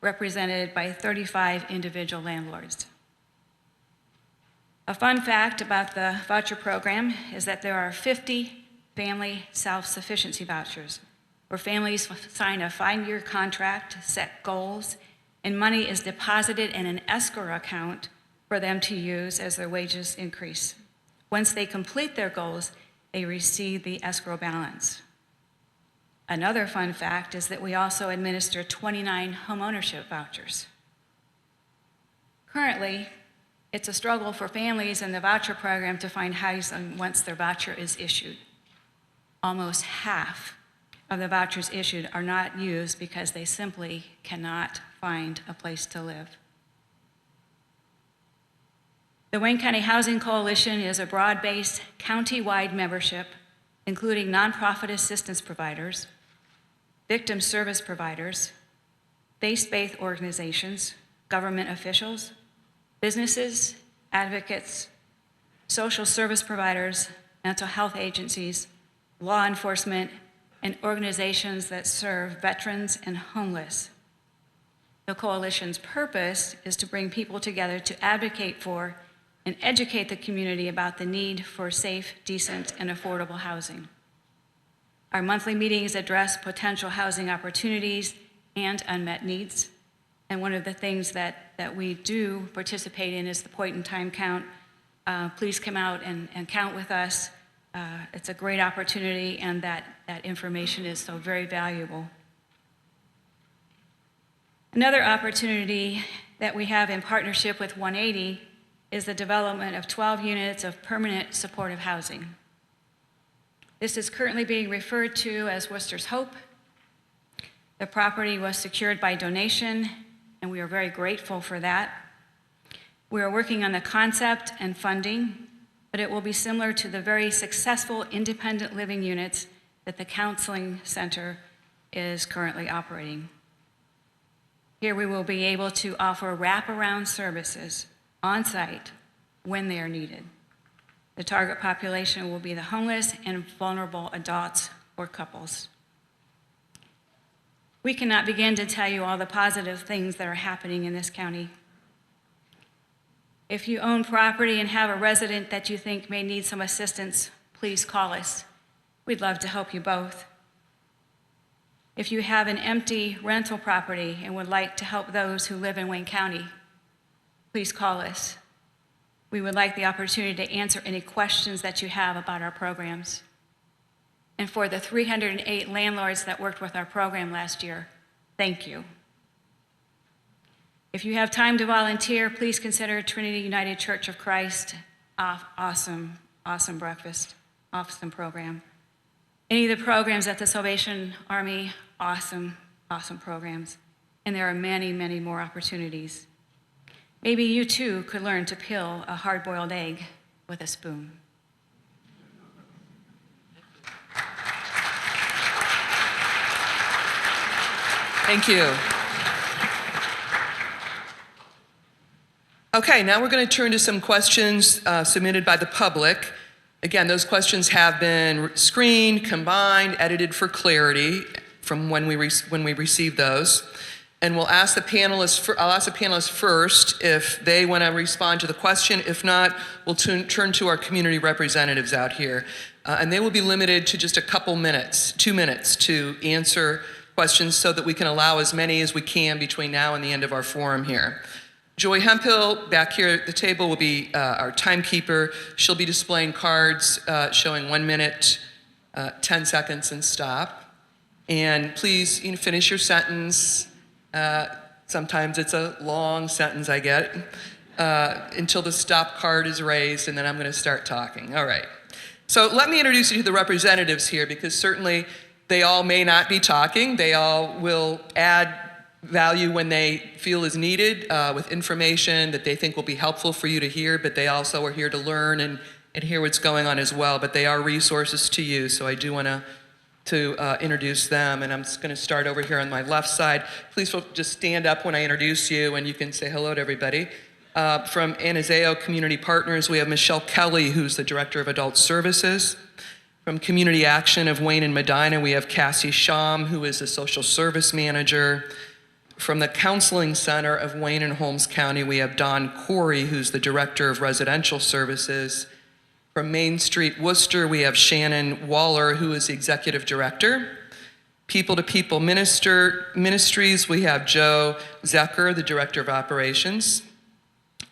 represented by 35 individual landlords. A fun fact about the voucher program is that there are 50 family self-sufficiency vouchers, where families sign a 5-year contract, set goals, and money is deposited in an escrow account for them to use as their wages increase. Once they complete their goals, they receive the escrow balance. Another fun fact is that we also administer 29 homeownership vouchers. Currently, it's a struggle for families in the voucher program to find housing once their voucher is issued. Almost half of the vouchers issued are not used because they simply cannot find a place to live. The Wayne County Housing Coalition is a broad-based, county-wide membership, including nonprofit assistance providers, victim service providers, faith-based organizations, government officials, businesses, advocates, social service providers, mental health agencies, law enforcement, and organizations that serve veterans and homeless. The coalition's purpose is to bring people together to advocate for and educate the community about the need for safe, decent, and affordable housing. Our monthly meetings address potential housing opportunities and unmet needs. And one of the things that we do participate in is the point-in-time count. Please come out and count with us. It's a great opportunity, and that information is so very valuable. Another opportunity that we have in partnership with OneEighty is the development of 12 units of permanent supportive housing. This is currently being referred to as Worcester's Hope. The property was secured by donation, and we are very grateful for that. We are working on the concept and funding, but it will be similar to the very successful independent living units that the counseling center is currently operating. Here we will be able to offer wraparound services on site when they are needed. The target population will be the homeless and vulnerable adults or couples. We cannot begin to tell you all the positive things that are happening in this county. If you own property and have a resident that you think may need some assistance, please call us. We'd love to help you both. If you have an empty rental property and would like to help those who live in Wayne County, please call us. We would like the opportunity to answer any questions that you have about our programs. And for the 308 landlords that worked with our program last year, thank you. If you have time to volunteer, please consider Trinity United Church of Christ. Awesome breakfast, awesome program. Any of the programs at the Salvation Army, awesome programs. And there are many, many more opportunities. Maybe you too could learn to peel a hard-boiled egg with a spoon. Thank you. Okay, now we're going to turn to some questions submitted by the public. Again, those questions have been screened, combined, edited for clarity from when we receive those. And we'll ask the panelists, I'll ask the panelists first if they want to respond to the question. If not, we'll turn to our community representatives out here. And they will be limited to just a couple minutes, 2 minutes, to answer questions so that we can allow as many as we can between now and the end of our forum here. Joy Hemphill, back here at the table, will be our timekeeper. She'll be displaying cards showing 1 minute, 10 seconds, and stop. And please finish your sentence. Sometimes it's a long sentence, I get, until the stop card is raised, and then I'm going to start talking. All right. So let me introduce you to the representatives here, because certainly they all may not be talking. They all will add value when they feel is needed with information that they think will be helpful for you to hear, but they also are here to learn and hear what's going on as well. But they are resources to you, so I do want to introduce them. And I'm just going to start over here on my left side. Please just stand up when I introduce you, and you can say hello to everybody. From Anazao Community Partners, we have Michelle Kelly, who's the Director of Adult Services. From Community Action of Wayne and Medina, we have Cassie Sham, who is the Social Service Manager. From the Counseling Center of Wayne and Holmes County, we have Don Corey, who's the Director of Residential Services. From Main Street, Worcester, we have Shannon Waller, who is the Executive Director. People to People Ministries, we have Joe Zecker, the Director of Operations.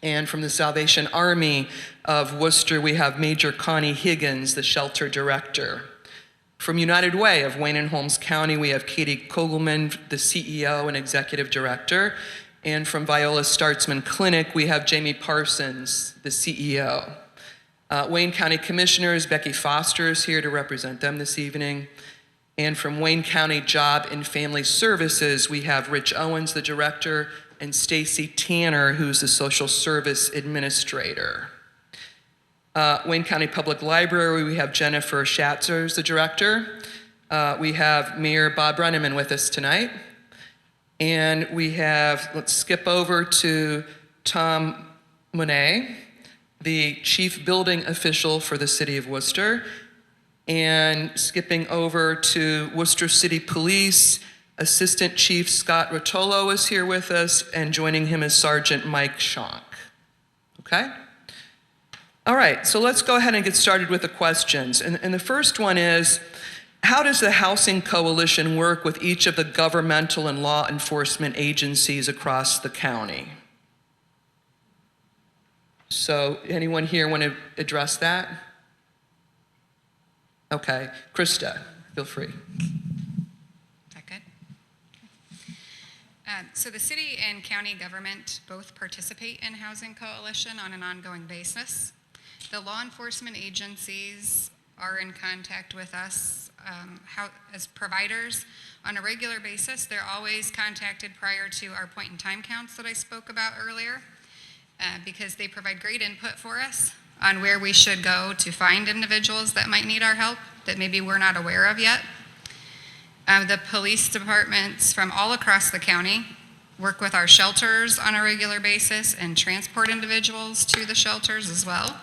And from the Salvation Army of Worcester, we have Major Connie Higgins, the Shelter Director. From United Way of Wayne and Holmes County, we have Katie Kogelman, the CEO and Executive Director. And from Viola Startzman Clinic, we have Jamie Parsons, the CEO. Wayne County Commissioners, Becky Foster is here to represent them this evening. And from Wayne County Job and Family Services, we have Rich Owens, the Director, and Stacy Tanner, who's the Social Service Administrator. Wayne County Public Library, we have Jennifer Schatzer, the Director. We have Mayor Bob Brenneman with us tonight. And we have, let's skip over to Tom Monet, the Chief Building Official for the City of Worcester, and skipping over to Worcester City Police, Assistant Chief Scott Rotolo is here with us, and joining him is Sergeant Mike Schonk. Okay? All right, so let's go ahead and get started with the questions. And the first one is, how does the Housing Coalition work with each of the governmental and law enforcement agencies across the county? So anyone here want to address that? Okay, Krista, feel free. Is that good? So the city and county government both participate in Housing Coalition on an ongoing basis. The law enforcement agencies are in contact with us as providers on a regular basis. They're always contacted prior to our point in time counts that I spoke about earlier, because they provide great input for us on where we should go to find individuals that might need our help that maybe we're not aware of yet. The police departments from all across the county work with our shelters on a regular basis and transport individuals to the shelters as well.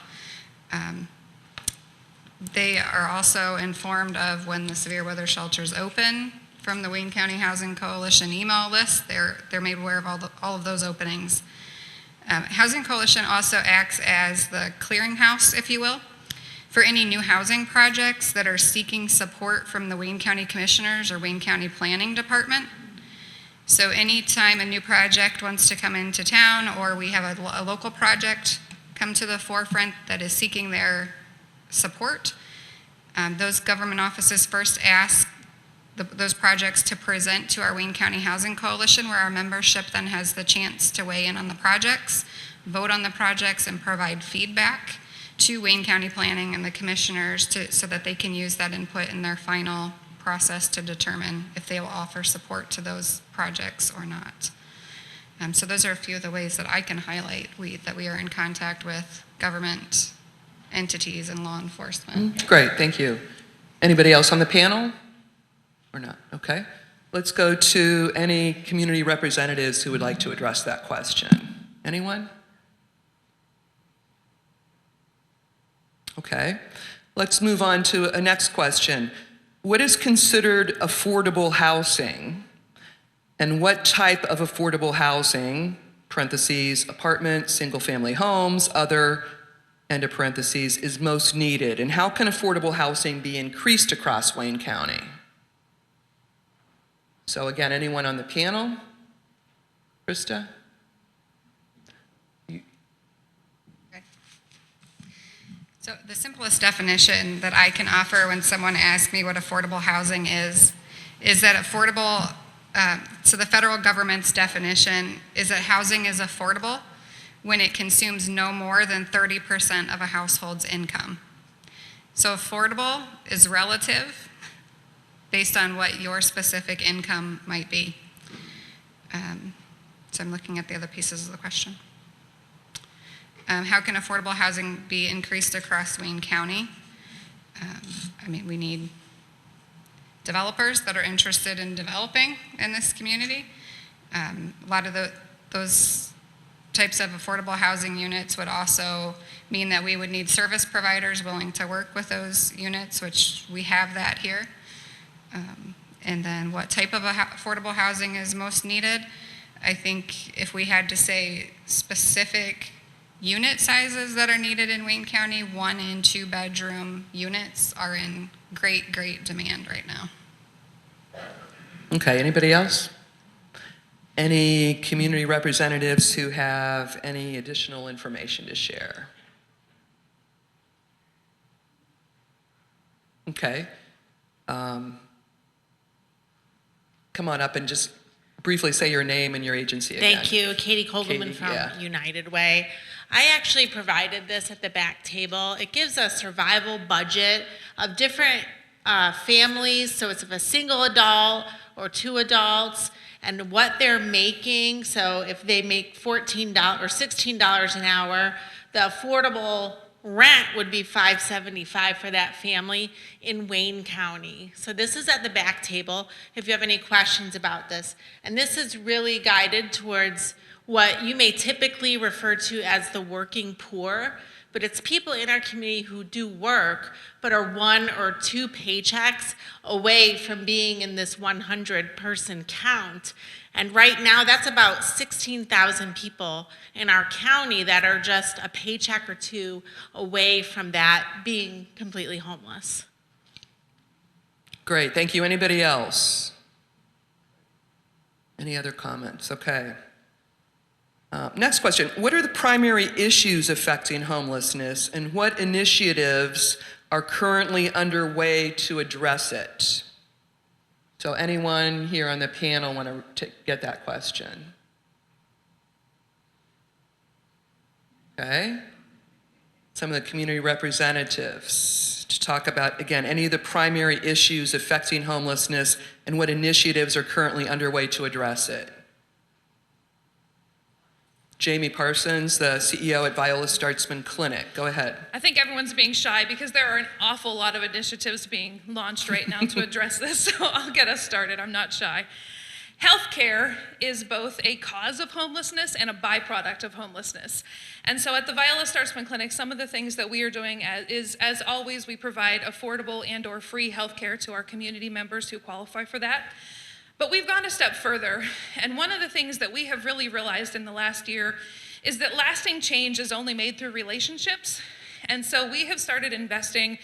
They are also informed of when the severe weather shelters open from the Wayne County Housing Coalition email list. They're made aware of all of those openings. Housing Coalition also acts as the clearinghouse, if you will, for any new housing projects that are seeking support from the Wayne County Commissioners or Wayne County Planning Department. So anytime a new project wants to come into town, or we have a local project come to the forefront that is seeking their support, those government offices first ask those projects to present to our Wayne County Housing Coalition, where our membership then has the chance to weigh in on the projects, vote on the projects, and provide feedback to Wayne County Planning and the commissioners so that they can use that input in their final process to determine if they will offer support to those projects or not. So those are a few of the ways that I can highlight that we are in contact with government entities and law enforcement. Great, thank you. Anybody else on the panel? Or not? Okay. Let's go to any community representatives who would like to address that question. Anyone? Okay. Let's move on to a next question. What is considered affordable housing? And what type of affordable housing, parentheses, apartments, single-family homes, other, end of parentheses, is most needed? And how can affordable housing be increased across Wayne County? So again, anyone on the panel? Krista? Okay. So the simplest definition that I can offer when someone asks me what affordable housing is that affordable, so the federal government's definition is that housing is affordable when it consumes no more than 30% of a household's income. So affordable is relative based on what your specific income might be. So I'm looking at the other pieces of the question. How can affordable housing be increased across Wayne County? We need developers that are interested in developing in this community. A lot of those types of affordable housing units would also mean that we would need service providers willing to work with those units, which we have that here. And then what type of affordable housing is most needed? I think if we had to say specific unit sizes that are needed in Wayne County, 1 and 2 bedroom units are in great demand right now. Okay, anybody else? Any community representatives who have any additional information to share? Okay. Come on up and just briefly say your name and your agency again. Thank you. Katie Kogelman from United Way. I actually provided this at the back table. It gives a survival budget of different families. So it's if a single adult or 2 adults and what they're making. So if they make $14 or $16 an hour, the affordable rent would be $575 for that family in Wayne County. So this is at the back table if you have any questions about this. And this is really guided towards what you may typically refer to as the working poor, but it's people in our community who do work but are 1 or 2 paychecks away from being in this 100-person count. And right now, that's about 16,000 people in our county that are just a paycheck or 2 away from that being completely homeless. Great, thank you. Anybody else? Any other comments? Okay. Next question. What are the primary issues affecting homelessness, and what initiatives are currently underway to address it? So anyone here on the panel want to get that question? Okay. Some of the community representatives to talk about, again, any of the primary issues affecting homelessness and what initiatives are currently underway to address it. Jamie Parsons, the CEO at Viola Startzman Clinic. Go ahead. I think everyone's being shy because there are an awful lot of initiatives being launched right now to address this, so I'll get us started. I'm not shy. Healthcare is both a cause of homelessness and a byproduct of homelessness. And so at the Viola Startzman Clinic, some of the things that we are doing is, as always, we provide affordable and/or free healthcare to our community members who qualify for that. But we've gone a step further, and one of the things that we have really realized in the last year is that lasting change is only made through relationships. And so we have started investing.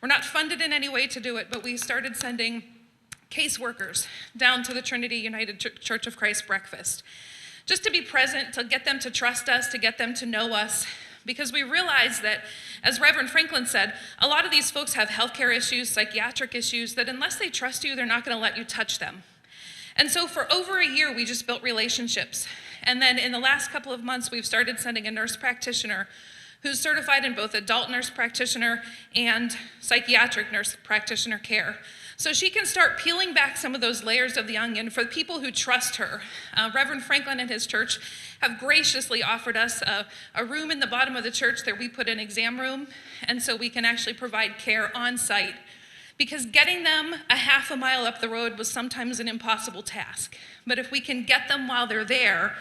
We're not funded in any way to do it, but we started sending caseworkers down to the Trinity United Church of Christ breakfast, just to be present, to get them to trust us, to get them to know us, because we realize that, as Reverend Franklin said, a lot of these folks have healthcare issues, psychiatric issues, that unless they trust you, they're not going to let you touch them. And so for over a year, we just built relationships. And then in the last couple of months, we've started sending a nurse practitioner who's certified in both adult nurse practitioner and psychiatric nurse practitioner care. So she can start peeling back some of those layers of the onion for people who trust her. Reverend Franklin and his church have graciously offered us a room in the bottom of the church that we put an exam room, and so we can actually provide care on site. Because getting them a half a mile up the road was sometimes an impossible task. But if we can get them while they're there,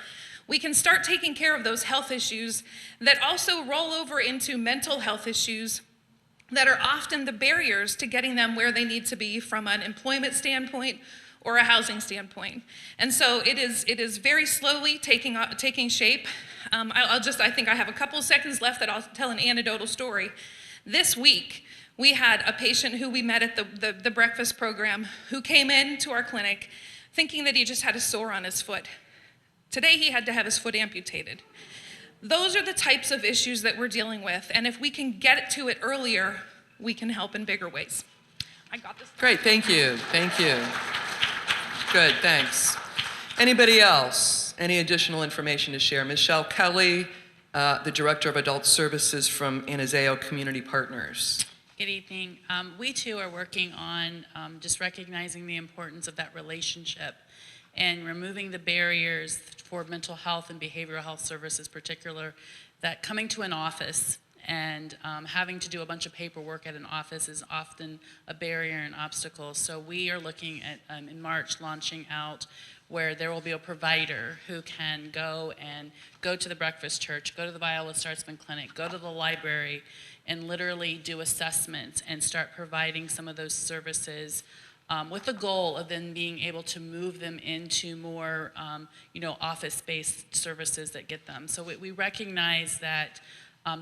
we can start taking care of those health issues that also roll over into mental health issues that are often the barriers to getting them where they need to be from an employment standpoint or a housing standpoint. And so it is very slowly taking shape. I think I have a couple seconds left that I'll tell an anecdotal story. This week, we had a patient who we met at the breakfast program who came into our clinic thinking that he just had a sore on his foot. Today, he had to have his foot amputated. Those are the types of issues that we're dealing with, and if we can get to it earlier, we can help in bigger ways. I got this. Great, thank you, thank you. Good, thanks. Anybody else? Any additional information to share? Michelle Kelly, the Director of Adult Services from Anazao Community Partners. Good evening. We too are working on just recognizing the importance of that relationship and removing the barriers for mental health and behavioral health services, particular, that coming to an office and having to do a bunch of paperwork at an office is often a barrier and obstacle. So we are looking at, in March, launching out where there will be a provider who can go to the breakfast church, go to the Viola Startzman Clinic, go to the library, and literally do assessments and start providing some of those services with the goal of then being able to move them into more, office-based services that get them. So we recognize that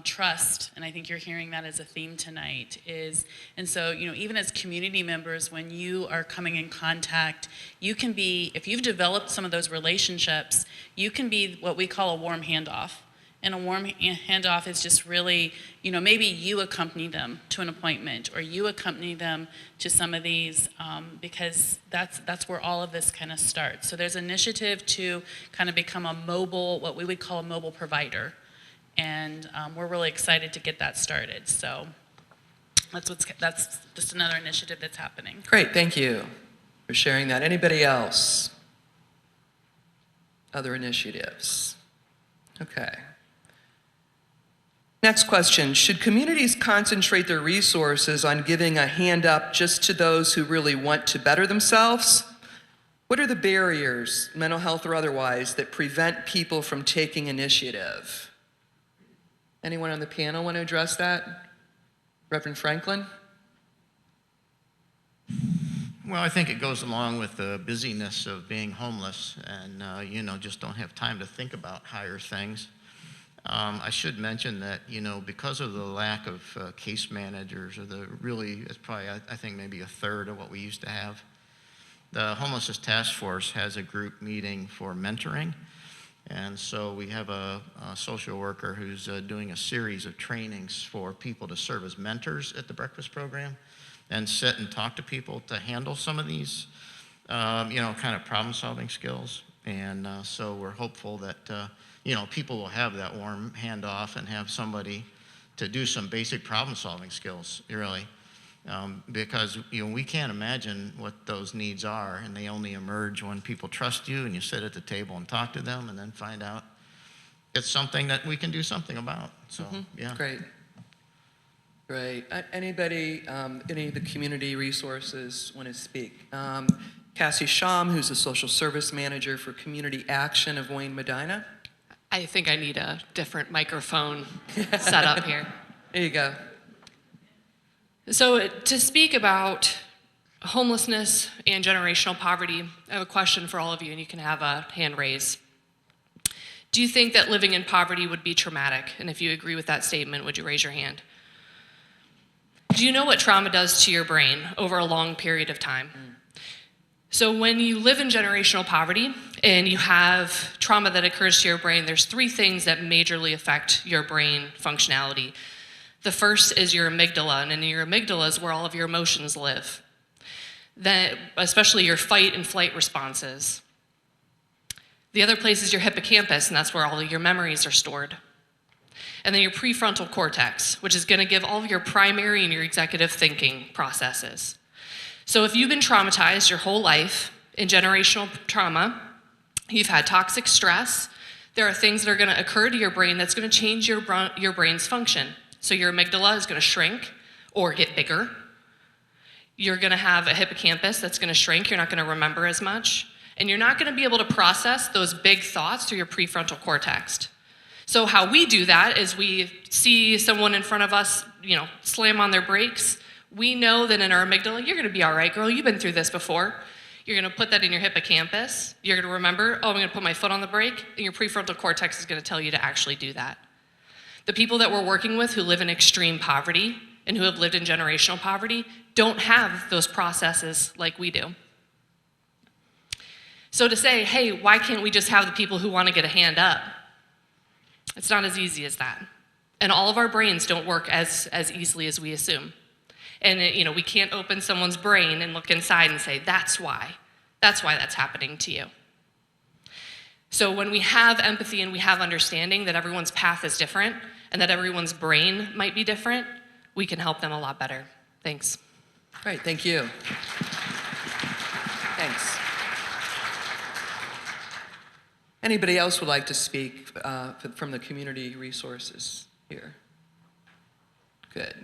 trust, and I think you're hearing that as a theme tonight, and so, even as community members, when you are coming in contact, you can be, if you've developed some of those relationships, you can be what we call a warm handoff. And a warm handoff is just really, maybe you accompany them to an appointment or you accompany them to some of these because that's where all of this kind of starts. So there's an initiative to kind of become a mobile, what we would call a mobile provider. And we're really excited to get that started. So that's just another initiative that's happening. Great, thank you for sharing that. Anybody else? Other initiatives? Okay. Next question, should communities concentrate their resources on giving a hand up just to those who really want to better themselves? What are the barriers, mental health or otherwise, that prevent people from taking initiative? Anyone on the panel want to address that? Reverend Franklin? Well, I think it goes along with the busyness of being homeless and, just don't have time to think about higher things. I should mention that, because of the lack of case managers, or it's probably, I think, maybe a third of what we used to have. The Homelessness Task Force has a group meeting for mentoring. And so we have a social worker who's doing a series of trainings for people to serve as mentors at the breakfast program and sit and talk to people to handle some of these, kind of problem-solving skills. And so we're hopeful that, people will have that warm handoff and have somebody to do some basic problem-solving skills, really. Because, we can't imagine what those needs are, and they only emerge when people trust you and you sit at the table and talk to them and then find out it's something that we can do something about. So, yeah. Great. Anybody, any of the community resources want to speak? Cassie Sham, who's a social service manager for Community Action of Wayne Medina. I think I need a different microphone set up here. There you go. So to speak about homelessness and generational poverty, I have a question for all of you, and you can have a hand raise. Do you think that living in poverty would be traumatic? And if you agree with that statement, would you raise your hand? Do you know what trauma does to your brain over a long period of time? So when you live in generational poverty and you have trauma that occurs to your brain, there's three things that majorly affect your brain functionality. The first is your amygdala, and in your amygdala is where all of your emotions live. Then, especially your fight and flight responses. The other place is your hippocampus, and that's where all of your memories are stored. And then your prefrontal cortex, which is going to give all of your primary and your executive thinking processes. So if you've been traumatized your whole life in generational trauma, you've had toxic stress, there are things that are going to occur to your brain that's going to change your brain's function. So your amygdala is going to shrink or get bigger. You're going to have a hippocampus that's going to shrink. You're not going to remember as much. And you're not going to be able to process those big thoughts through your prefrontal cortex. So how we do that is we see someone in front of us, slam on their brakes. We know that in our amygdala, you're going to be all right, girl. You've been through this before. You're going to put that in your hippocampus. You're going to remember, I'm going to put my foot on the brake. And your prefrontal cortex is going to tell you to actually do that. The people that we're working with who live in extreme poverty and who have lived in generational poverty don't have those processes like we do. So to say, hey, why can't we just have the people who want to get a hand up? It's not as easy as that. And all of our brains don't work as easily as we assume. And we can't open someone's brain and look inside and say, that's why that's happening to you. So when we have empathy and we have understanding that everyone's path is different and that everyone's brain might be different, we can help them a lot better. Thanks. Great, thank you. Thanks. Anybody else would like to speak from the community resources here? Good.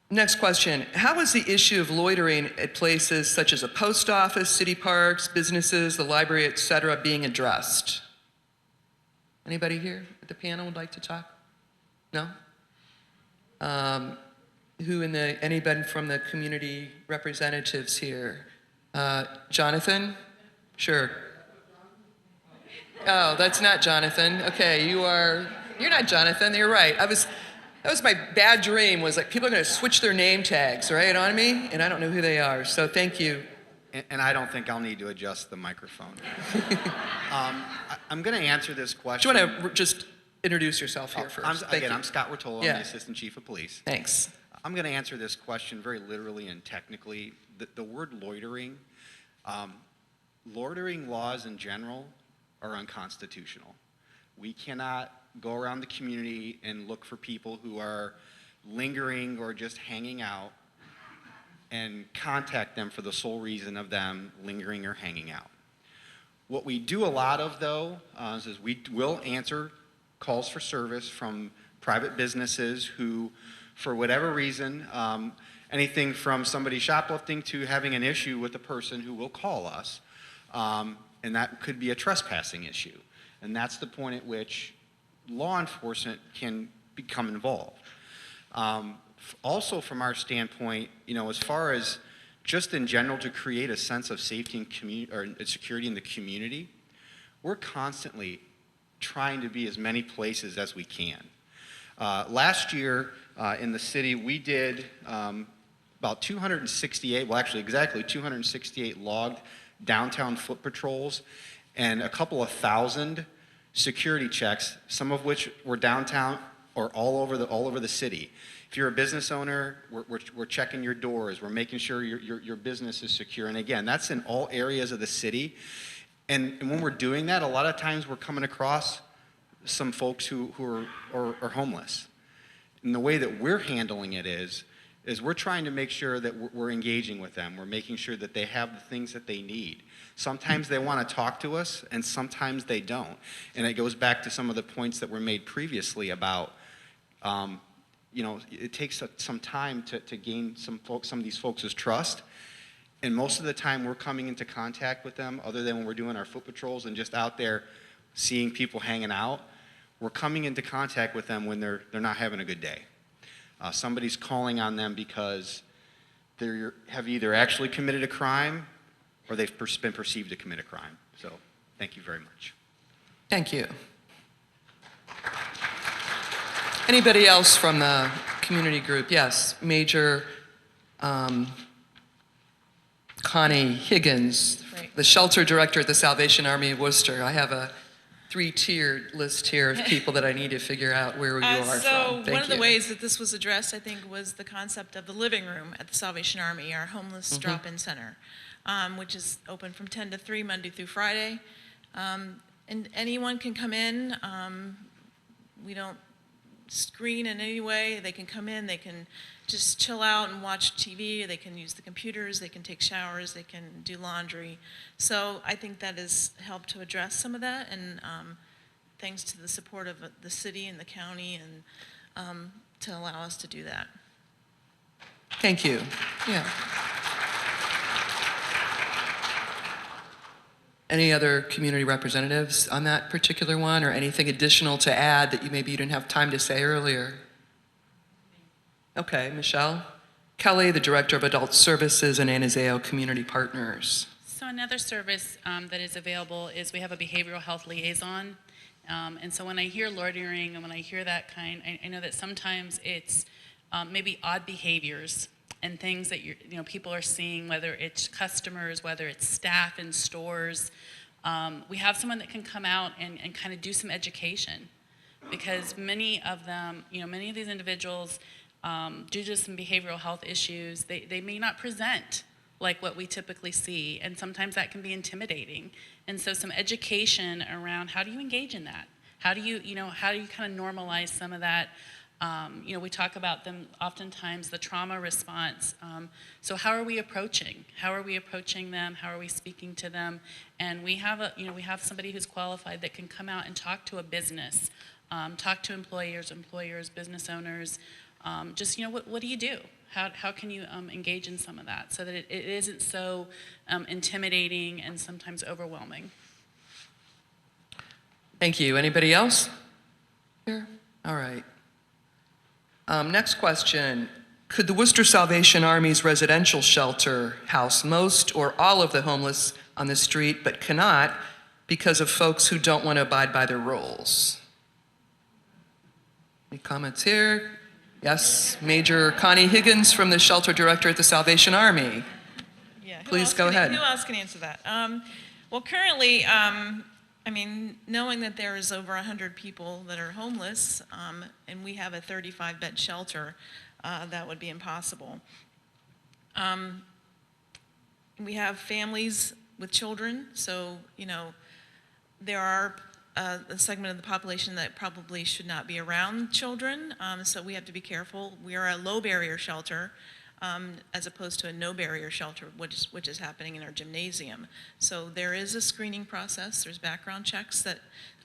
Next question. How is the issue of loitering at places such as a post office, city parks, businesses, the library, etc., being addressed? Anybody here at the panel would like to talk? No? Anybody from the community representatives here? Jonathan? Sure. Oh, that's not Jonathan. Okay, you're not Jonathan, you're right. That was my bad dream, was like people are going to switch their name tags, right, on me, and I don't know who they are, so thank you. And I don't think I'll need to adjust the microphone. I'm going to answer this question. Do you want to just introduce yourself here first? I'm Scott Rotolo. Yeah. I'm the Assistant Chief of Police. Thanks. I'm going to answer this question very literally and technically. The word loitering, loitering laws in general are unconstitutional. We cannot go around the community and look for people who are lingering or just hanging out and contact them for the sole reason of them lingering or hanging out. What we do a lot of, though, is we will answer calls for service from private businesses who, for whatever reason, anything from somebody shoplifting to having an issue with the person who will call us, and that could be a trespassing issue. And that's the point at which law enforcement can become involved. Also from our standpoint, as far as just in general to create a sense of safety and security in the community, we're constantly trying to be as many places as we can. Last year in the city, we did about 268, well actually exactly 268 logged downtown foot patrols and a couple of thousand security checks, some of which were downtown or all over the city. If you're a business owner, we're checking your doors, we're making sure your business is secure. And again, that's in all areas of the city. And when we're doing that, a lot of times we're coming across some folks who are homeless. And the way that we're handling it is we're trying to make sure that we're engaging with them. We're making sure that they have the things that they need. Sometimes they want to talk to us, and sometimes they don't. And it goes back to some of the points that were made previously about, it takes some time to gain some of these folks' trust. And most of the time we're coming into contact with them, other than when we're doing our foot patrols and just out there seeing people hanging out, we're coming into contact with them when they're not having a good day. Somebody's calling on them because they have either actually committed a crime or they've been perceived to commit a crime. So thank you very much. Thank you. Anybody else from the community group? Yes, Major Connie Higgins, the shelter director at the Salvation Army of Worcester. I have a 3-tiered list here of people that I need to figure out where you are from. So Thank one of the you. ways that this was addressed, I think, was the concept of the living room at the Salvation Army, our homeless drop-in center, which is open from 10 to 3, Monday through Friday. And anyone can come in. We don't screen in any way. They can come in, they can just chill out and watch TV, they can use the computers, they can take showers, they can do laundry. So I think that has helped to address some of that, and thanks to the support of the city and the county, and to allow us to do that. Thank you. Yeah. Any other community representatives on that particular one, or anything additional to add that maybe you didn't have time to say earlier? Okay, Michelle. Kelly, the Director of Adult Services and Anazao Community Partners. So another service that is available is we have a behavioral health liaison. And so when I hear loitering and when I hear that kind, I know that sometimes it's maybe odd behaviors and things that people are seeing, whether it's customers, whether it's staff in stores. We have someone that can come out and kind of do some education, because many of them, many of these individuals, due to some behavioral health issues, they may not present like what we typically see, and sometimes that can be intimidating. And so some education around how do you engage in that? How do you kind of normalize some of that? We talk about them oftentimes, the trauma response. So how are we approaching? How are we approaching them? How are we speaking to them? And we have somebody who's qualified that can come out and talk to a business, talk to employers, business owners. What do you do? How can you engage in some of that so that it isn't so intimidating and sometimes overwhelming? Thank you. Anybody else here? All right. Next question. Could the Worcester Salvation Army's residential shelter house most or all of the homeless on the street, but cannot because of folks who don't want to abide by their rules? Any comments here? Yes, Major Connie Higgins from the Shelter Director at the Salvation Army. Yeah, Please go ahead. Who else can answer that? Well, currently, knowing that there is over 100 people that are homeless, and we have a 35-bed shelter, that would be impossible. We have families with children, so, there are a segment of the population that probably should not be around children, so we have to be careful. We are a low-barrier shelter, as opposed to a no-barrier shelter, which is happening in our gymnasium. So there is a screening process. There's background checks that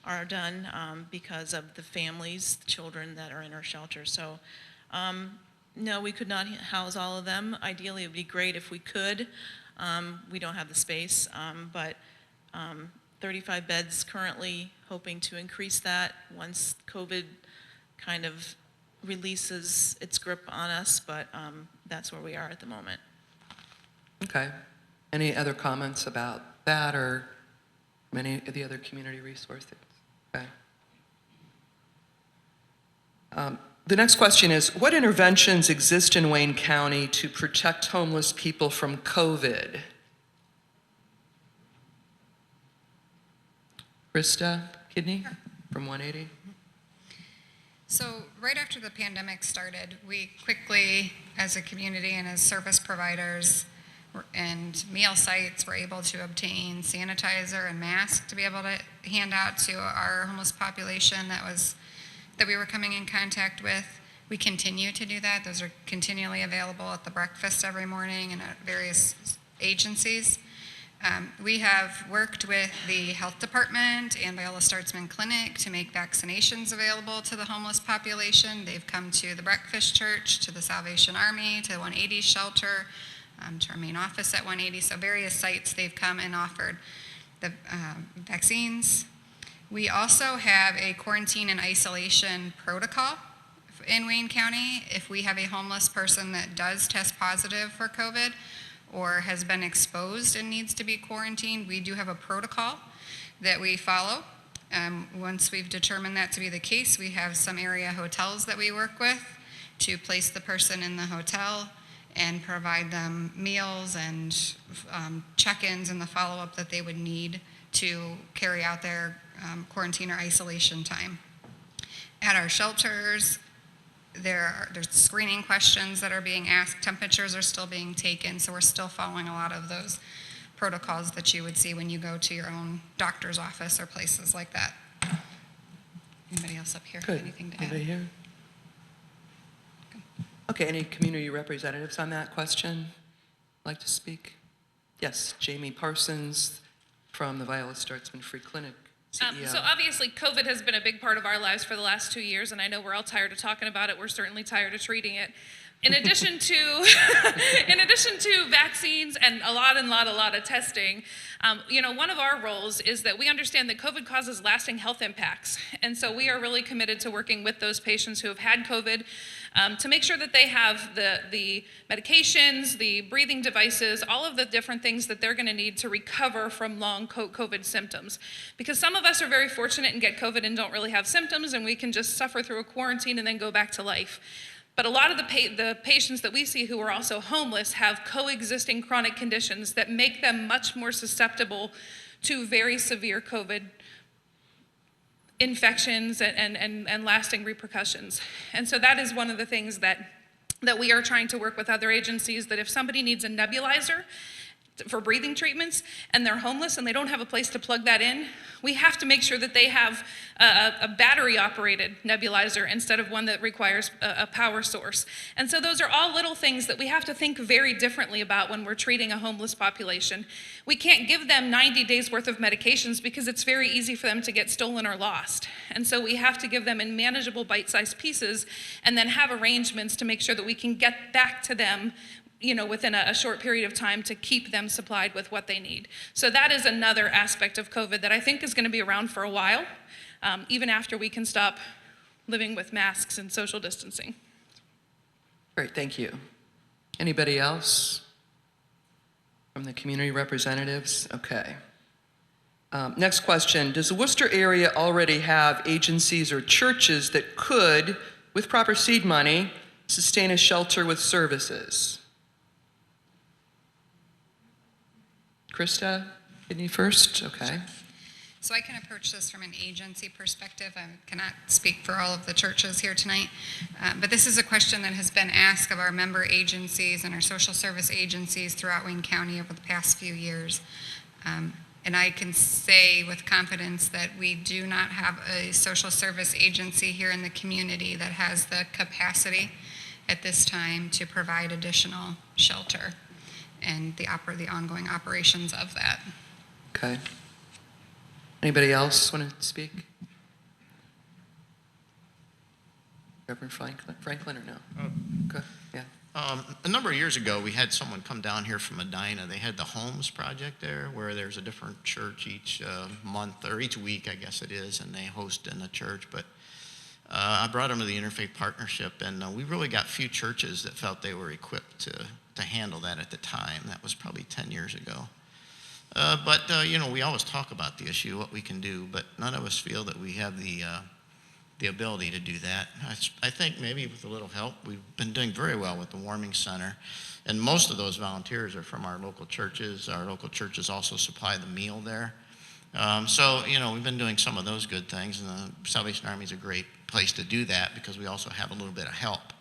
are done because of the families, the children that are in our shelter. So no, we could not house all of them. Ideally, it would be great if we could. We don't have the space, but 35 beds currently, hoping to increase that once COVID kind of releases its grip on us, but that's where we are at the moment. Okay. Any other comments about that or any of the other community resources? Okay. The next question is, what interventions exist in Wayne County to protect homeless people from COVID? Krista Kidney from OneEighty. So right after the pandemic started, we quickly, as a community and as service providers and meal sites, were able to obtain sanitizer and masks to be able to hand out to our homeless population that we were coming in contact with. We continue to do that. Those are continually available at the breakfast every morning and at various agencies. We have worked with the health department and Viola Startzman Clinic to make vaccinations available to the homeless population. They've come to the Breakfast Church, to the Salvation Army, to the OneEighty shelter, to our main office at OneEighty. So various sites they've come and offered the vaccines. We also have a quarantine and isolation protocol in Wayne County. If we have a homeless person that does test positive for COVID or has been exposed and needs to be quarantined, we do have a protocol that we follow. Once we've determined that to be the case, we have some area hotels that we work with to place the person in the hotel and provide them meals and check-ins and the follow-up that they would need to carry out their quarantine or isolation time. At our shelters, there's screening questions that are being asked. Temperatures are still being taken, so we're still following a lot of those protocols that you would see when you go to your own doctor's office or places like that. Anybody else up here have Good. anything to add? Anybody here? Okay, any community representatives on that question like to speak? Yes, Jamie Parsons from the Viola Startzman Free Clinic. CEO. So obviously, COVID has been a big part of our lives for the last 2 years, and I know we're all tired of talking about it. We're certainly tired of treating it. In addition to, vaccines and a lot of testing, one of our roles is that we understand that COVID causes lasting health impacts, and so we are really committed to working with those patients who have had COVID to make sure that they have the medications, the breathing devices, all of the different things that they're going to need to recover from long COVID symptoms. Because some of us are very fortunate and get COVID and don't really have symptoms, and we can just suffer through a quarantine and then go back to life. But a lot of the patients that we see who are also homeless have coexisting chronic conditions that make them much more susceptible to very severe COVID infections and lasting repercussions. And so that is one of the things that we are trying to work with other agencies, that if somebody needs a nebulizer for breathing treatments and they're homeless and they don't have a place to plug that in, we have to make sure that they have a battery operated nebulizer instead of one that requires a power source. And so those are all little things that we have to think very differently about when we're treating a homeless population. We can't give them 90 days worth of medications because it's very easy for them to get stolen or lost. And so we have to give them in manageable bite-sized pieces and then have arrangements to make sure that we can get back to them within a short period of time to keep them supplied with what they need. So that is another aspect of COVID that I think is going to be around for a while, even after we can stop living with masks and social distancing. Great, thank you. Anybody else from the community representatives? Okay. Next question, does the Worcester area already have agencies or churches that could, with proper seed money, sustain a shelter with services? Krista, Kidney first? Okay. So I can approach this from an agency perspective. I cannot speak for all of the churches here tonight, but this is a question that has been asked of our member agencies and our social service agencies throughout Wayne County over the past few years. And I can say with confidence that we do not have a social service agency here in the community that has the capacity at this time to provide additional shelter and the ongoing operations of that. Okay. Anybody else want to speak? Reverend Franklin or no? Okay. Yeah. A number of years ago, we had someone come down here from Medina. They had the Homes Project there, where there's a different church each month, or each week, I guess it is, and they host in the church. But I brought them to the Interfaith Partnership, and we really got few churches that felt they were equipped to handle that at the time. That was probably 10 years ago. But we always talk about the issue, what we can do, but none of us feel that we have the ability to do that. I think maybe with a little help, we've been doing very well with the warming center, and most of those volunteers are from our local churches. Our local churches also supply the meal there. So we've been doing some of those good things, and the Salvation Army is a great place to do that because we also have a little bit of help.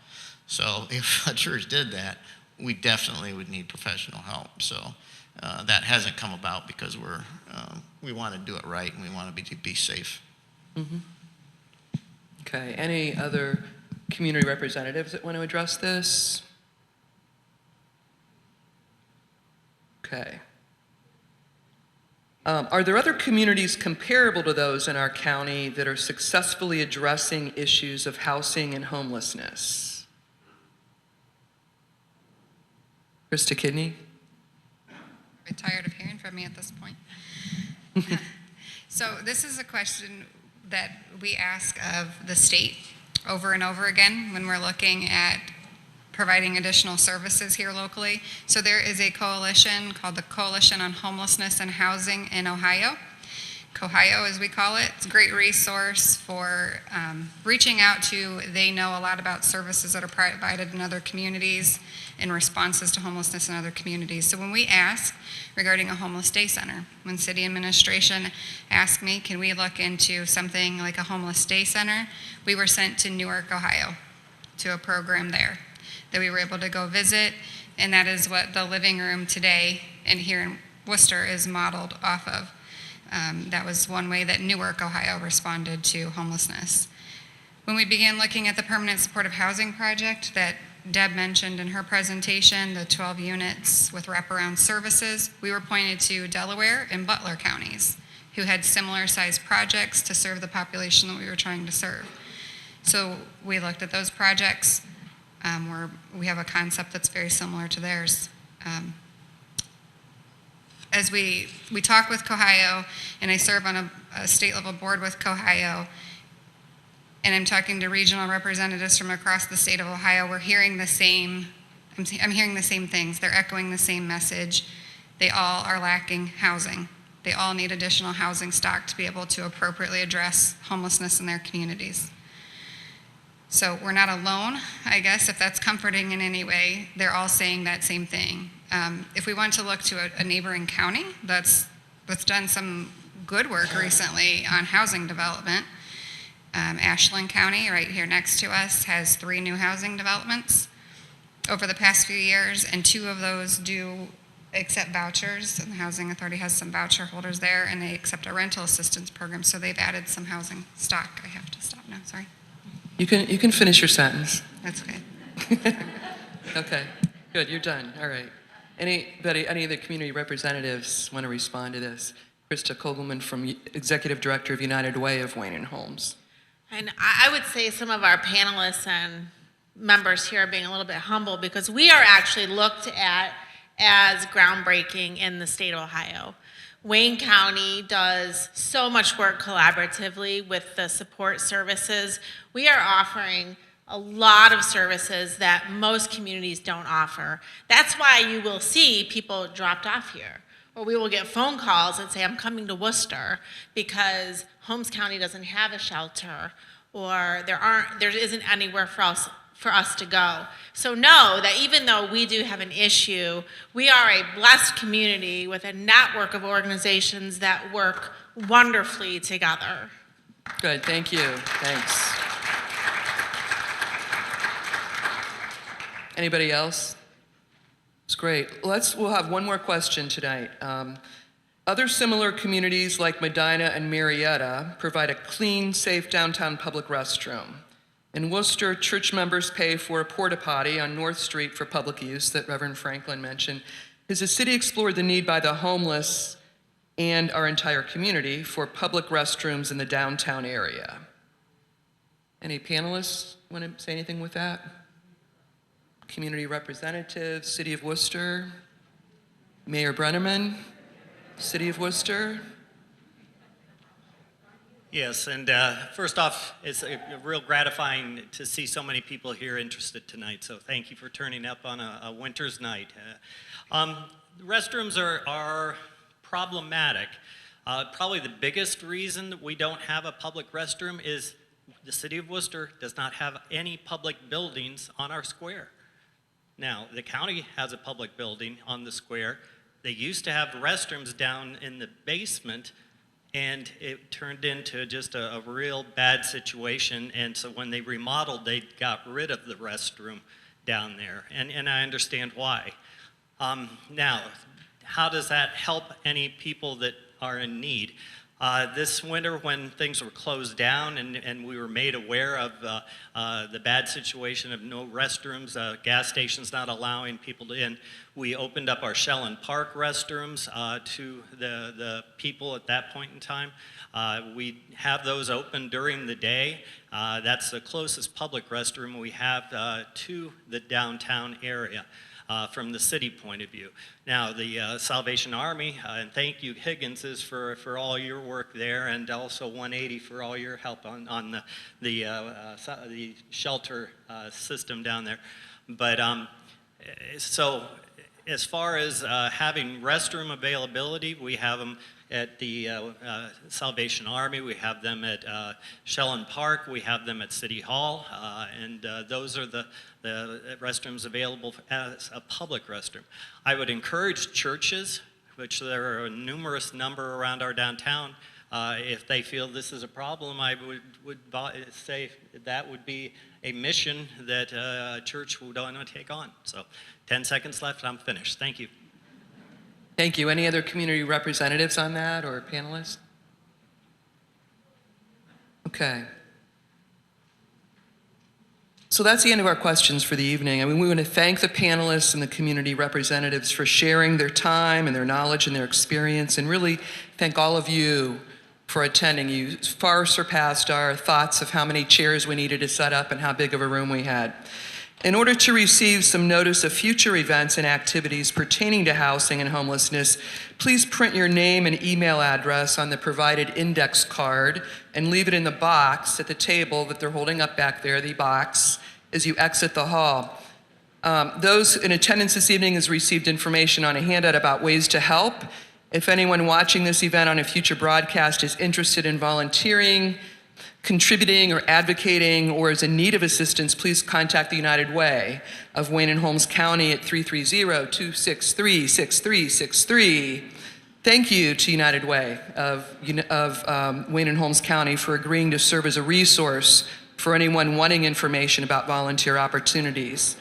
So if a church did that, we definitely would need professional help. So that hasn't come about because we want to do it right and we want to be safe. Mm-hmm. Okay, any other community representatives that want to address this? Okay. Are there other communities comparable to those in our county that are successfully addressing issues of housing and homelessness? Krista Kidney? I'm tired of hearing from me at this point. So this is a question that we ask of the state over and over again when we're looking at providing additional services here locally. So there is a coalition called the Coalition on Homelessness and Housing in Ohio. COHIO, as we call it. It's a great resource for reaching out to, they know a lot about services that are provided in other communities in responses to homelessness in other communities. So when we ask regarding a homeless day center, when city administration asked me, can we look into something like a homeless day center, we were sent to Newark, Ohio, to a program there that we were able to go visit, and that is what the living room today and here in Worcester is modeled off of. That was one way that Newark, Ohio responded to homelessness. When we began looking at the permanent supportive housing project that Deb mentioned in her presentation, the 12 units with wraparound services, we were pointed to Delaware and Butler counties who had similar sized projects to serve the population that we were trying to serve. So we looked at those projects where we have a concept that's very similar to theirs. As we talk with COHIO, and I serve on a state level board with COHIO, and I'm talking to regional representatives from across the state of Ohio, we're hearing the same, I'm hearing the same things. They're echoing the same message. They all are lacking housing. They all need additional housing stock to be able to appropriately address homelessness in their communities. So we're not alone, I guess, if that's comforting in any way. They're all saying that same thing. If we want to look to a neighboring county that's done some good work recently on housing development, Ashland County, right here next to us, has 3 new housing developments over the past few years, and 2 of those do accept vouchers, and the Housing Authority has some voucher holders there, and they accept a rental assistance program, so they've added some housing stock. I have to stop now, sorry. You can finish your sentence. That's okay. Okay, good, you're done, all right. Any of the community representatives want to respond to this? Krista Kogelman, from Executive Director of United Way of Wayne and Holmes. And I would say some of our panelists and members here are being a little bit humble because we are actually looked at as groundbreaking in the state of Ohio. Wayne County does so much work collaboratively with the support services. We are offering a lot of services that most communities don't offer. That's why you will see people dropped off here. Or we will get phone calls that say, I'm coming to Worcester because Holmes County doesn't have a shelter, or there isn't anywhere for us to go. So know that even though we do have an issue, we are a blessed community with a network of organizations that work wonderfully together. Good, thank you, thanks. Anybody else? It's great. We'll have one more question tonight. Other similar communities like Medina and Marietta provide a clean, safe downtown public restroom. In Worcester, church members pay for a porta potty on North Street for public use that Reverend Franklin mentioned. Has the city explored the need by the homeless and our entire community for public restrooms in the downtown area? Any panelists want to say anything with that? Community representatives, City of Worcester, Mayor Brenneman, City of Worcester. Yes, and first off, it's real gratifying to see so many people here interested tonight, so thank you for turning up on a winter's night. Restrooms are problematic. Probably the biggest reason that we don't have a public restroom is the City of Worcester does not have any public buildings on our square. Now, the county has a public building on the square. They used to have restrooms down in the basement, and it turned into just a real bad situation. And so when they remodeled, they got rid of the restroom down there. And I understand why. Now, how does that help any people that are in need? This winter, when things were closed down and we were made aware of the bad situation of no restrooms, gas stations not allowing people in, we opened up our Shell and Park restrooms to the people at that point in time. We have those open during the day. That's the closest public restroom we have to the downtown area. From the city point of view. Now, the Salvation Army, and thank you, Higginses, for all your work there, and also OneEighty for all your help on the shelter system down there. But so, as far as having restroom availability, we have them at the Salvation Army, we have them at Shell and Park, we have them at City Hall, and those are the restrooms available as a public restroom. I would encourage churches, which there are a numerous number around our downtown, if they feel this is a problem, I would say that would be a mission that a church would want to take on. So 10 seconds left, I'm finished. Thank you. Thank you. Any other community representatives on that or panelists? Okay. So that's the end of our questions for the evening. I mean, we want to thank the panelists and the community representatives for sharing their time and their knowledge and their experience, and really thank all of you for attending. You far surpassed our thoughts of how many chairs we needed to set up and how big of a room we had. In order to receive some notice of future events and activities pertaining to housing and homelessness, please print your name and email address on the provided index card and leave it in the box at the table that they're holding up back there, the box, as you exit the hall. Those in attendance this evening has received information on a handout about ways to help. If anyone watching this event on a future broadcast is interested in volunteering, contributing or advocating, or is in need of assistance, please contact the United Way of Wayne and Holmes County at 330-263-6363. Thank you to United Way of Wayne and Holmes County for agreeing to serve as a resource for anyone wanting information about volunteer opportunities.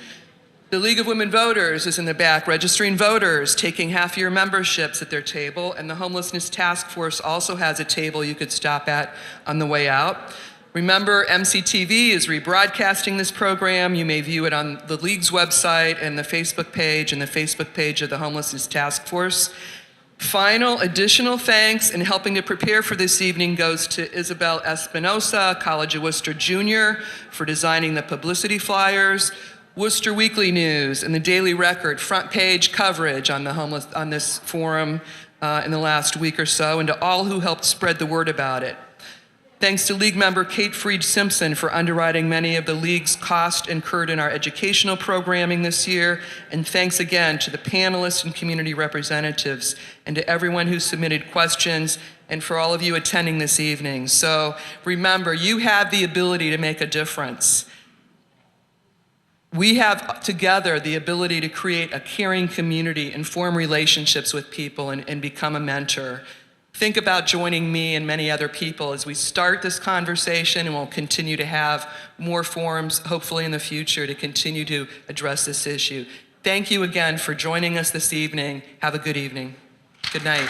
The League of Women Voters is in the back registering voters, taking half-year memberships at their table, and the Homelessness Task Force also has a table you could stop at on the way out. Remember, MCTV is rebroadcasting this program. You may view it on the League's website and the Facebook page of the Homelessness Task Force. Final additional thanks in helping to prepare for this evening goes to Isabel Espinosa, College of Worcester Junior, for designing the publicity flyers, Worcester Weekly News and the Daily Record front page coverage on this forum in the last week or so, and to all who helped spread the word about it. Thanks to League member Kate Freed-Simpson for underwriting many of the League's costs incurred in our educational programming this year, and thanks again to the panelists and community representatives, and to everyone who submitted questions, and for all of you attending this evening. So remember, you have the ability to make a difference. We have together the ability to create a caring community and form relationships with people and become a mentor. Think about joining me and many other people as we start this conversation, and we'll continue to have more forums, hopefully in the future, to continue to address this issue. Thank you again for joining us this evening. Have a good evening. Good night.